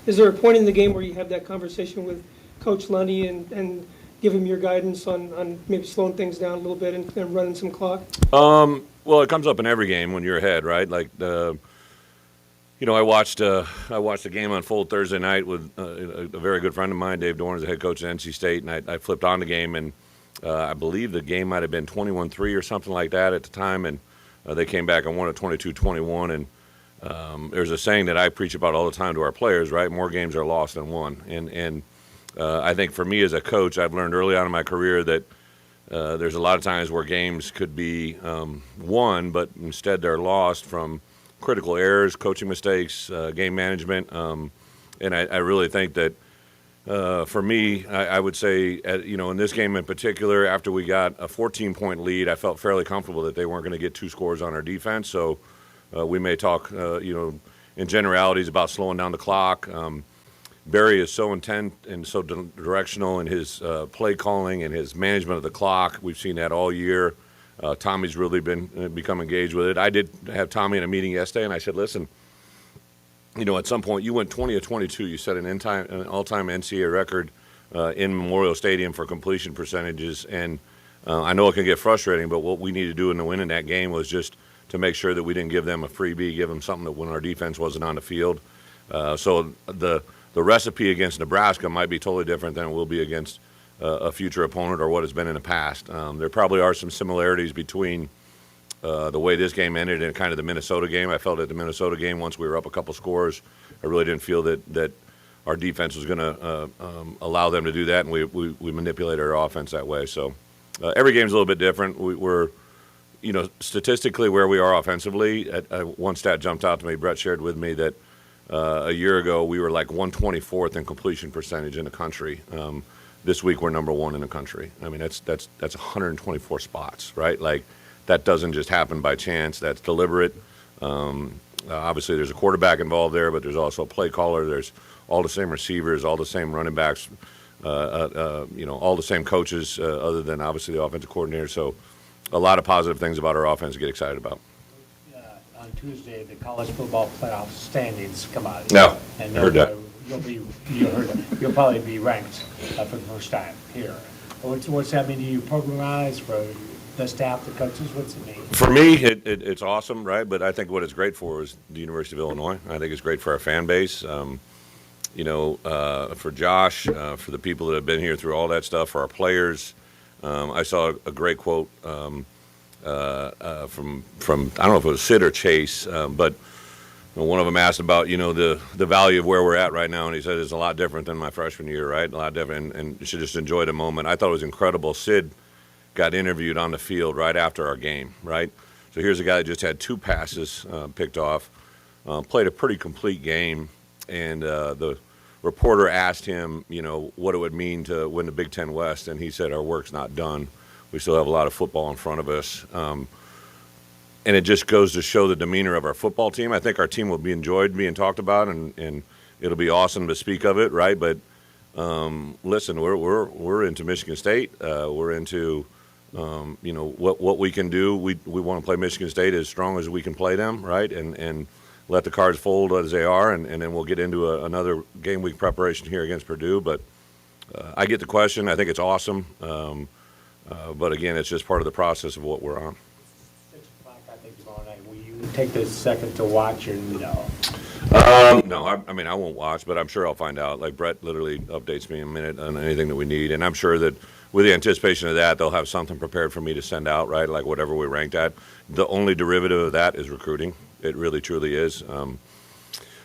Is there a point in the game where you have that conversation with Coach Lunney and give him your guidance on maybe slowing things down a little bit and running some clock? Well, it comes up in every game when you're ahead, right? Like, I watched the game unfold Thursday night with a very good friend of mine, Dave Dorn, is the head coach at NC State, and I flipped on the game, and I believe the game might have been 21-3 or something like that at the time, and they came back and won it 22-21, and there's a saying that I preach about all the time to our players, right? More games are lost than won, and I think for me as a coach, I've learned early on in my career that there's a lot of times where games could be won, but instead they're lost from critical errors, coaching mistakes, game management, and I really think that for me, I would say, in this game in particular, after we got a 14-point lead, I felt fairly comfortable that they weren't going to get 2 scores on our defense. So we may talk, in generalities about slowing down the clock. Barry is so intent and so directional in his play calling and his management of the clock. We've seen that all year. Tommy's really become engaged with it. I did have Tommy in a meeting yesterday, and I said, listen, at some point you went 20-22. You set an all-time NCAA record in Memorial Stadium for completion percentages, and I know it can get frustrating, but what we need to do in the win in that game was just to make sure that we didn't give them a freebie, give them something that when our defense wasn't on the field. So the recipe against Nebraska might be totally different than it will be against a future opponent or what has been in the past. There probably are some similarities between the way this game ended and kind of the Minnesota game. I felt at the Minnesota game, once we were up a couple scores, I really didn't feel that our defense was going to allow them to do that, and we manipulated our offense that way. So every game's a little bit different. We're statistically where we are offensively. One stat jumped out to me. Bret shared with me that a year ago we were like 124th in completion percentage in the country. This week we're number 1 in the country. I mean, that's 124 spots, right? Like, that doesn't just happen by chance. That's deliberate. Obviously, there's a quarterback involved there, but there's also a play caller. There's all the same receivers, all the same running backs, all the same coaches, other than obviously the offensive coordinator. So a lot of positive things about our offense to get excited about. On Tuesday, the college football playoff standings come out. No, And I heard that. You'll probably be ranked for the first time here. What's that mean to you, program-wise, for the staff, the coaches? What's it mean? For me, it's awesome, right? But I think what it's great for is the University of Illinois. I think it's great for our fan base. For Josh, for the people that have been here through all that stuff, for our players. I saw a great quote from I don't know if it was Sid or Chase, but one of them asked about the value of where we're at right now, and he said it's a lot different than my freshman year, right? A lot different, and you should just enjoy the moment. I thought it was incredible. Sid got interviewed on the field right after our game, right? So here's a guy that just had 2 passes picked off, played a pretty complete game, and the reporter asked him, what it would mean to win the Big Ten West, and he said, our work's not done. We still have a lot of football in front of us. it just goes to show the demeanor of our football team. I think our team will be enjoyed being talked about, and it'll be awesome to speak of it, right? But listen, we're into Michigan State. We're into what we can do. We want to play Michigan State as strong as we can play them, right? And let the cards fold as they are, and then we'll get into another game week preparation here against Purdue. But I get the question. I think it's awesome. But again, it's just part of the process of what we're on. 6 o'clock, I think, tomorrow night. Will you take the second to watch, or no? No, I mean, I won't watch, but I'm sure I'll find out. Like, Brett literally updates me in a minute on anything that we need, and I'm sure that with the anticipation of that, they'll have something prepared for me to send out, right, like whatever we ranked at. The only derivative of that is recruiting. It really, truly is.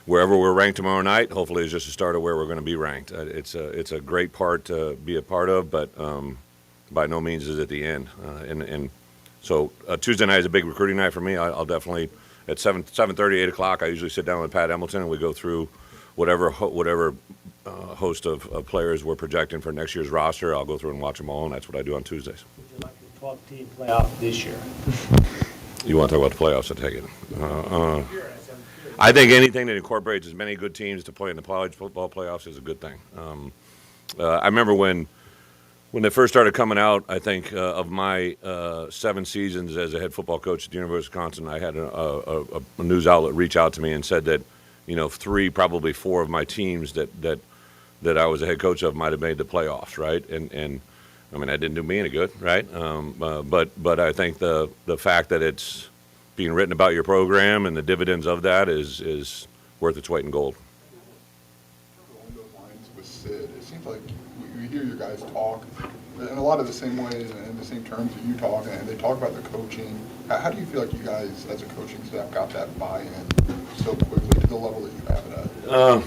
Wherever we're ranked tomorrow night, hopefully is just a start of where we're going to be ranked. It's a great part to be a part of, but by no means is it the end. And so Tuesday night is a big recruiting night for me. I'll definitely, at 7:30, 8 o'clock, I usually sit down with Pat Hamilton and we go through whatever host of players we're projecting for next year's roster. I'll go through and watch them all, and that's what I do on Tuesdays. Would you like the 12-team playoff this year? You want to talk about the playoffs? I take it. I think anything that incorporates as many good teams to play in the college football playoffs is a good thing. I remember when they first started coming out, I think, of my 7 seasons as a head football coach at the University of Wisconsin, I had a news outlet reach out to me and said that, 3, probably 4 of my teams that I was a head coach of might have made the playoffs, right? And I mean, that didn't do me any good, right? But I think the fact that it's being written about your program and the dividends of that is worth its weight in gold. Along those lines with Sid, it seems like we hear your guys talk in a lot of the same ways and in the same terms that you talk, and they talk about the coaching. How do you feel like you guys, as a coaching staff, got that buy-in so quickly to the level that you have it at?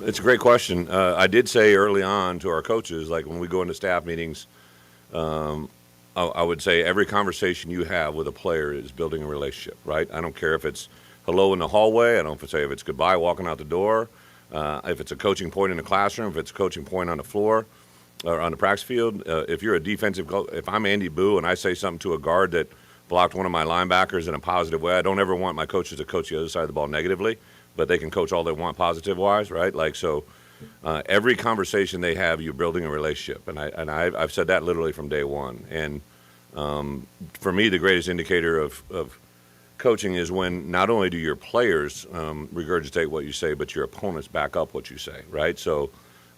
It's a great question. I did say early on to our coaches, like when we go into staff meetings, I would say every conversation you have with a player is building a relationship, right? I don't care if it's hello in the hallway. I don't say if it's goodbye walking out the door. If it's a coaching point in the classroom, if it's a coaching point on the floor or on the practice field. If you're a defensive coach, if I'm Andy Boo and I say something to a guard that blocked one of my linebackers in a positive way, I don't ever want my coaches to coach the other side of the ball negatively, but they can coach all they want positive-wise, right? Like, so every conversation they have, you're building a relationship, and I've said that literally from day one. And for me, the greatest indicator of coaching is when not only do your players regurgitate what you say, but your opponents back up what you say, right? So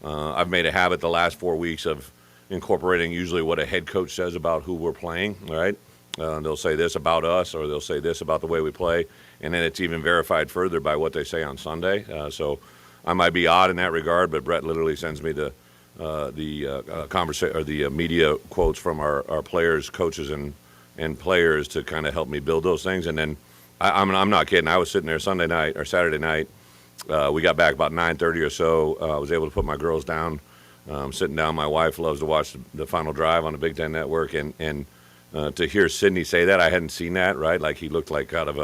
I've made a habit the last 4 weeks of incorporating usually what a head coach says about who we're playing, right? They'll say this about us, or they'll say this about the way we play, and then it's even verified further by what they say on Sunday. So I might be odd in that regard, but Brett literally sends me the conversation or the media quotes from our players, coaches, and players to kind of help me build those things. And then I'm not kidding. I was sitting there Sunday night or Saturday night. We got back about 9:30 or so. I was able to put my girls down. Sitting down. My wife loves to watch the Final Drive on the Big Ten Network, and to hear Sidney say that, I hadn't seen that, right? Like he looked like out of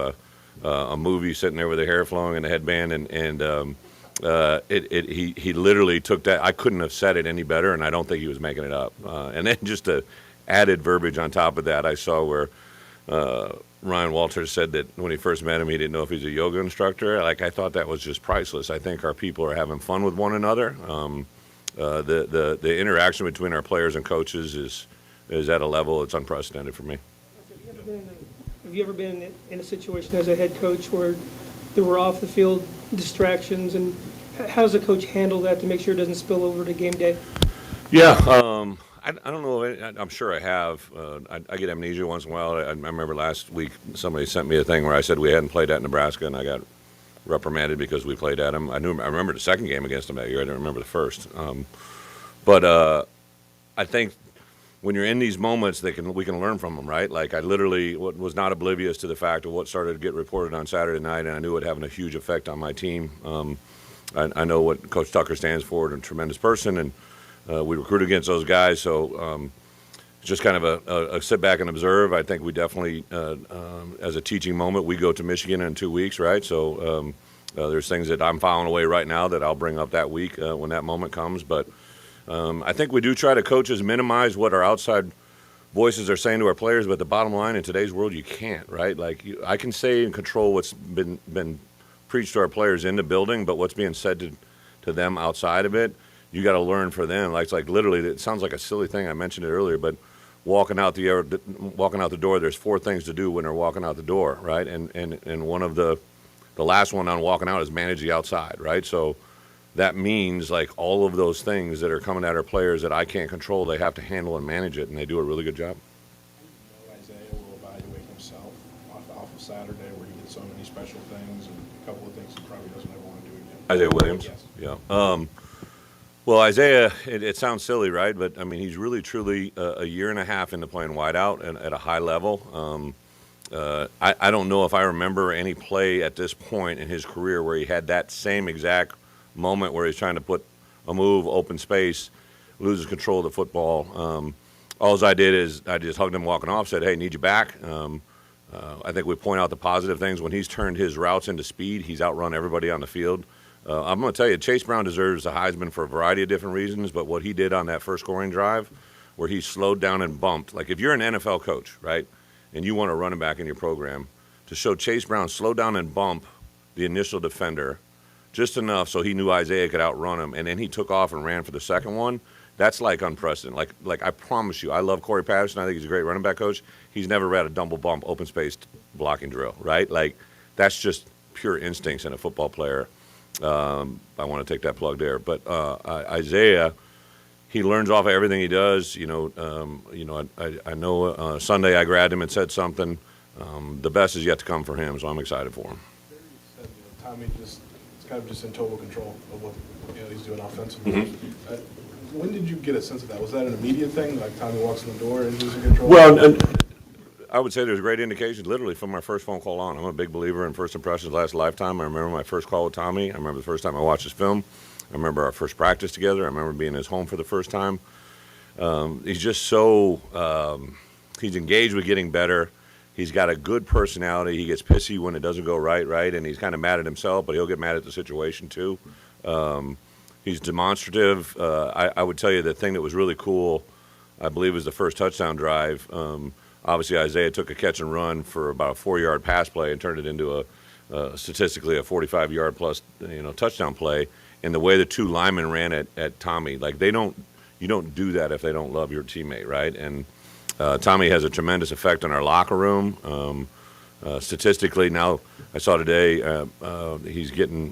a movie, sitting there with the hair flowing and the headband, and he literally took that. I couldn't have said it any better, and I don't think he was making it up. And then just the added verbiage on top of that, I saw where Ryan Walters said that when he first met him, he didn't know if he's a yoga instructor. Like, I thought that was just priceless. I think our people are having fun with one another. The interaction between our players and coaches is at a level that's unprecedented for me. Have you ever been in a situation as a head coach where there were off the field distractions, and how does a coach handle that to make sure it doesn't spill over to game day? Yeah, I don't know. I'm sure I have. I get amnesia once in a while. I remember last week somebody sent me a thing where I said we hadn't played at Nebraska, and I got reprimanded because we played at them. I remember the second game against them that year. I didn't remember the first. But I think when you're in these moments, we can learn from them, right? Like, I literally was not oblivious to the fact of what started to get reported on Saturday night, and I knew it having a huge effect on my team. I know what Coach Tucker stands for, and a tremendous person, and we recruit against those guys. So just kind of a sit back and observe. I think we definitely, as a teaching moment, we go to Michigan in 2 weeks, right? So there's things that I'm filing away right now that I'll bring up that week when that moment comes. But I think we do try to coaches minimize what our outside voices are saying to our players, but the bottom line in today's world, you can't, right? Like I can say and control what's been preached to our players in the building, but what's being said to them outside of it, you got to learn for them. Like it's like literally, it sounds like a silly thing. I mentioned it earlier, but walking out the door, there's 4 things to do when they're walking out the door, right? And one of the last one on walking out is manage the outside, right? So that means like all of those things that are coming at our players that I can't control, they have to handle and manage it, and they do a really good job. Isaiah will evaluate himself off of Saturday, where he did so many special things and a couple of things he probably doesn't ever want to do again. Isaiah Williams? Yes. Yeah. Well, Isaiah, it sounds silly, right? But, I mean, he's really, truly a year and a half into playing wideout and at a high level. I don't know if I remember any play at this point in his career where he had that same exact moment where he's trying to put a move, open space, loses control of the football. All I did is I just hugged him walking off, said, hey, need you back. I think we point out the positive things. When he's turned his routes into speed, he's outrun everybody on the field. I'm going to tell you, Chase Brown deserves the Heisman for a variety of different reasons, but what he did on that first scoring drive where he slowed down and bumped, like if you're an NFL coach, right, and you want a running back in your program, to show Chase Brown slow down and bump the initial defender just enough so he knew Isaiah could outrun him, and then he took off and ran for the second one, that's like unprecedented. Like I promise you, I love Corey Patterson. I think he's a great running back coach. He's never read a double bump, open space blocking drill, right? Like that's just pure instincts in a football player. I want to take that plug there, but Isaiah, he learns off of everything he does. I know Sunday I grabbed him and said something. The best is yet to come for him, so I'm excited for him. Tommy is kind of just in total control of what he's doing offensively. When did you get a sense of that? Was that an immediate thing, like Tommy walks in the door and he's in control? Well, I would say there's great indications literally from my first phone call on. I'm a big believer in first impressions last a lifetime. I remember my first call with Tommy. I remember the first time I watched his film. I remember our first practice together. I remember being in his home for the first time. He's just so he's engaged with getting better. He's got a good personality. He gets pissy when it doesn't go right, and he's kind of mad at himself, but he'll get mad at the situation too. He's demonstrative. I would tell you the thing that was really cool, I believe, was the first touchdown drive. Obviously, Isaiah took a catch and run for about a 4-yard pass play and turned it into statistically a 45-yard plus touchdown play. And the way the 2 linemen ran at Tommy, like you don't do that if they don't love your teammate, right? And Tommy has a tremendous effect on our locker room. Statistically, now I saw today he's getting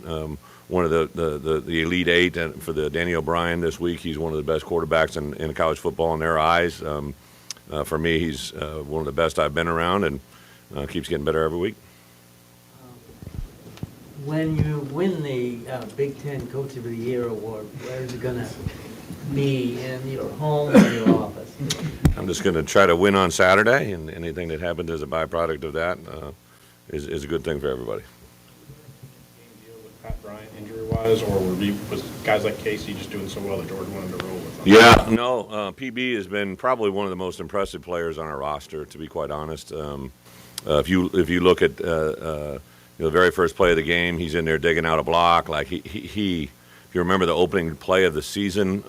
one of the Elite 8 for the Danny O'Brien this week. He's one of the best quarterbacks in college football in their eyes. For me, he's one of the best I've been around, and keeps getting better every week. When you win the Big Ten Coach of the Year award, where is it going to be, in your home or your office? I'm just going to try to win on Saturday, and anything that happens as a byproduct of that is a good thing for everybody. Pat Bryant injury-wise, or was guys like Casey just doing so well that George wanted to roll with them? Yeah, no, PB has been probably one of the most impressive players on our roster, to be quite honest. If you look at the very first play of the game, he's in there digging out a block. Like he if you remember the opening play of the season,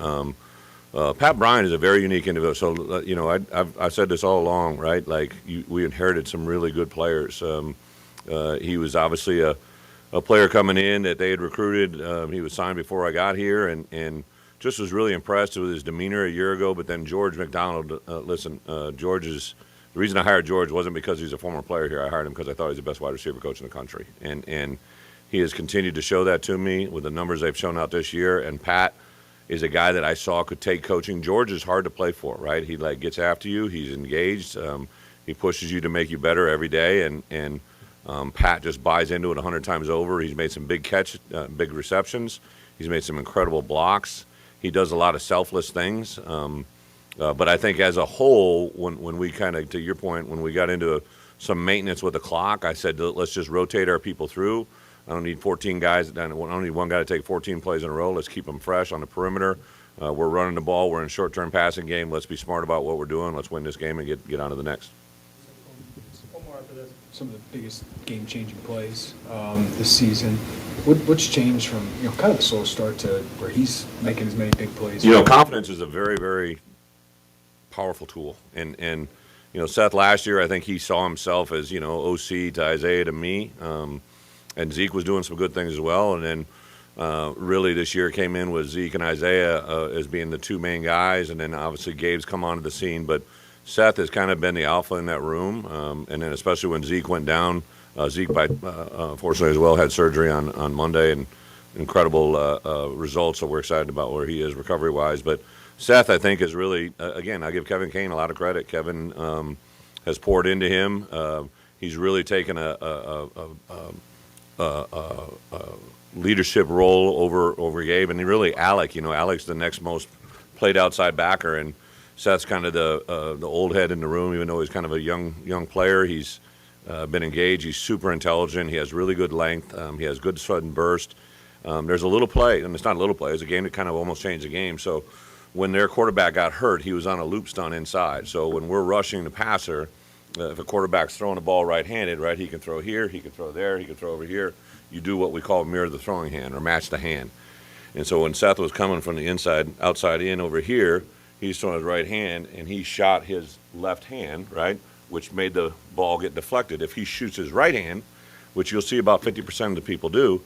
Pat Bryant is a very unique individual. So I've said this all along, right? Like we inherited some really good players. He was obviously a player coming in that they had recruited. He was signed before I got here, and just was really impressed with his demeanor a year ago. But then George McDonald, the reason I hired George wasn't because he's a former player here. I hired him because I thought he was the best wide receiver coach in the country. And he has continued to show that to me with the numbers they've shown out this year. And Pat is a guy that I saw could take coaching. George is hard to play for, right? He gets after you. He's engaged. He pushes you to make you better every day. And Pat just buys into it 100 times over. He's made some big big receptions. He's made some incredible blocks. He does a lot of selfless things. But I think as a whole, when we kind of, to your point, when we got into some maintenance with the clock, I said, let's just rotate our people through. I don't need 14 guys. I don't need one guy to take 14 plays in a row. Let's keep them fresh on the perimeter. We're running the ball. We're in short-term passing game. Let's be smart about what we're doing. Let's win this game and get on to the next. One more after this. Some of the biggest game-changing plays this season. What's changed from kind of a slow start to where he's making as many big plays? Confidence is a very, very powerful tool. And you know, Seth last year, I think he saw himself as, you know, OC to Isaiah to me. And Zeke was doing some good things as well. And then really this year came in with Zeke and Isaiah as being the two main guys. And then obviously Gabe's come onto the scene. But Seth has kind of been the alpha in that room. And then especially when Zeke went down, Zeke, fortunately as well, had surgery on Monday. And incredible results. So we're excited about where he is recovery-wise. But Seth, I think, is really, again, I give Kevin Kane a lot of credit. Kevin has poured into him. He's really taken a leadership role over Gabe. And really, Alec, you know, Alec's the next most played outside backer. And Seth's kind of the old head in the room, even though he's kind of a young player. He's been engaged. He's super intelligent. He has really good length. He has good sudden burst. There's a little play, and it's not a little play. It's a game that kind of almost changed the game. So when their quarterback got hurt, he was on a loop stunt inside. So when we're rushing the passer, if a quarterback's throwing the ball right-handed, right, he can throw here, he can throw there, he can throw over here. You do what we call mirror the throwing hand or match the hand. And so when Seth was coming from the inside, outside in over here, he's throwing his right hand, and he shot his left hand, right, which made the ball get deflected. If he shoots his right hand, which you'll see about 50% of the people do,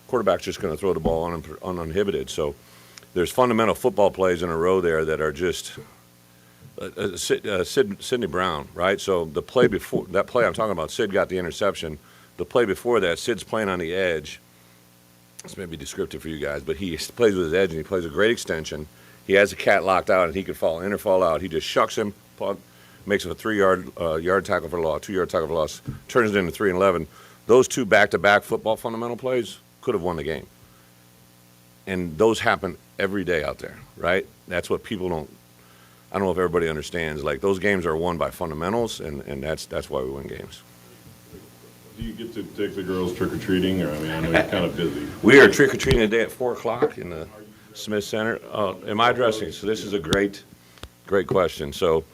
quarterback's just going to throw the ball uninhibited. So there's fundamental football plays in a row there that are just Sidney Brown, right? So the play before that play I'm talking about, Sid got the interception. The play before that, Sid's playing on the edge. This may be descriptive for you guys, but he plays with his edge, and he plays a great extension. He has a cat locked out, and he could fall in or fall out. He just shucks him, makes it a 3-yard tackle for loss, 2-yard tackle for loss, turns it into 3 and 11. Those two back-to-back football fundamental plays could have won the game. And those happen every day out there, right? That's what people don't, I don't know if everybody understands. Like, those games are won by fundamentals, and that's why we win games. Do you get to take the girls trick-or-treating, or, I mean, I know you're kind of busy. We are trick-or-treating today at 4 o'clock in the Smith Center. Am I dressing? So this is a great question. So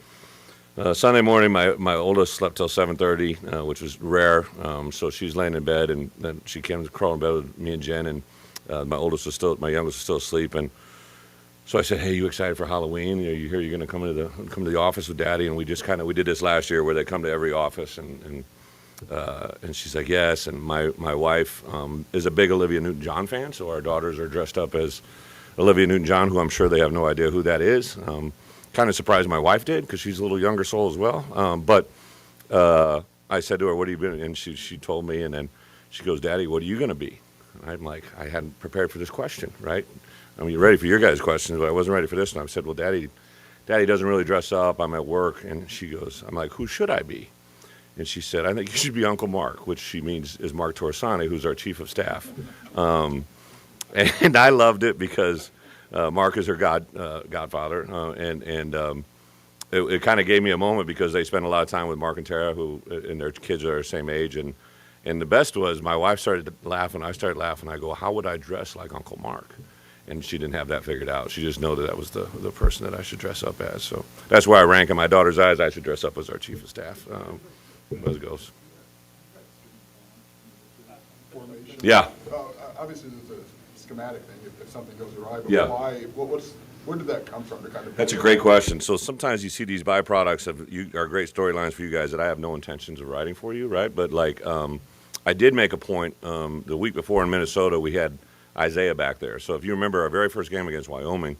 Sunday morning, my oldest slept till 7:30, which was rare. So she's laying in bed, and then she came to crawl in bed with me and Jen, and my youngest was still asleep. And so I said, "Hey, you excited for Halloween? You hear you're going to come to the office with Daddy?" And we just we did this last year where they come to every office, and she's like, "Yes." And my wife is a big Olivia Newton-John fan, so our daughters are dressed up as Olivia Newton-John, who I'm sure they have no idea who that is. Kind of surprised my wife did, because she's a little younger soul as well. But I said to her, "What are you going to?" And she told me, and then she goes, "Daddy, what are you going to be?" And I'm like, I hadn't prepared for this question, right? I mean, you're ready for your guys' questions, but I wasn't ready for this one. I said, "Well, Daddy doesn't really dress up. I'm at work." And she goes, I'm like, "Who should I be?" And she said, "I think you should be Uncle Mark," which she means is Mark Torsani, who's our chief of staff. And I loved it because Mark is her godfather, and it kind of gave me a moment, because they spend a lot of time with Mark and Tara, and their kids are the same age. And the best was my wife started laughing, I started laughing. I go, "How would I dress like Uncle Mark?" And she didn't have that figured out. She just knew that was the person that I should dress up as. So that's why I rank in my daughter's eyes. I should dress up as our chief of staff. As it goes. Formation. Yeah. Obviously, it's a schematic thing if something goes awry, but Yeah. why? Where did that come from? To kind of That's a great question. So sometimes you see these byproducts are great storylines for you guys that I have no intentions of writing for you, right? But like, I did make a point the week before in Minnesota. We had Isaiah back there. So if you remember our very first game against Wyoming,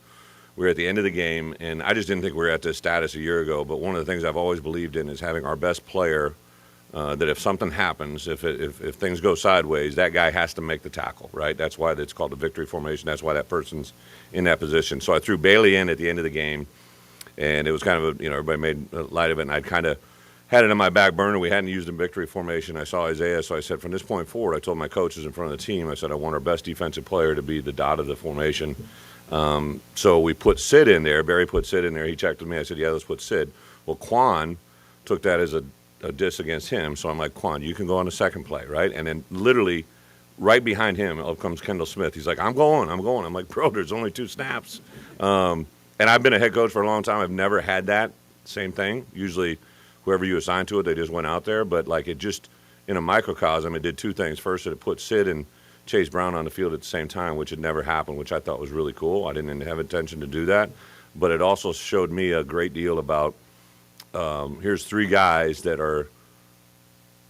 we were at the end of the game, and I just didn't think we were at this status a year ago. But one of the things I've always believed in is having our best player. That if something happens, if things go sideways, that guy has to make the tackle, right? That's why it's called the victory formation. That's why that person's in that position. So I threw Bailey in at the end of the game, and it was kind of everybody made light of it, and I'd kind of had it in my back burner. We hadn't used in victory formation. I saw Isaiah, so I said, from this point forward, I told my coaches in front of the team, I said, I want our best defensive player to be the dot of the formation. So we put Sid in there. Barry put Sid in there. He checked with me. I said, "Yeah, let's put Sid." Well, Quan took that as a diss against him, so I'm like, "Quan, you can go on the second play," right? And then literally right behind him up comes Kendall Smith. He's like, I'm going. I'm like, "Bro, there's only 2 snaps." And I've been a head coach for a long time. I've never had that same thing. Usually whoever you assign to it, they just went out there. But like, it just, in a microcosm, it did 2 things. First, it put Sid and Chase Brown on the field at the same time, which had never happened, which I thought was really cool. I didn't have intention to do that. but it also showed me a great deal about here's 3 guys that are,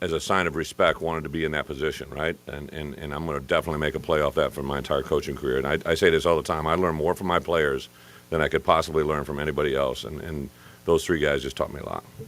as a sign of respect, wanted to be in that position, right? And I'm going to definitely make a play off that for my entire coaching career. And I say this all the time. I learn more from my players than I could possibly learn from anybody else. And those 3 guys just taught me a lot.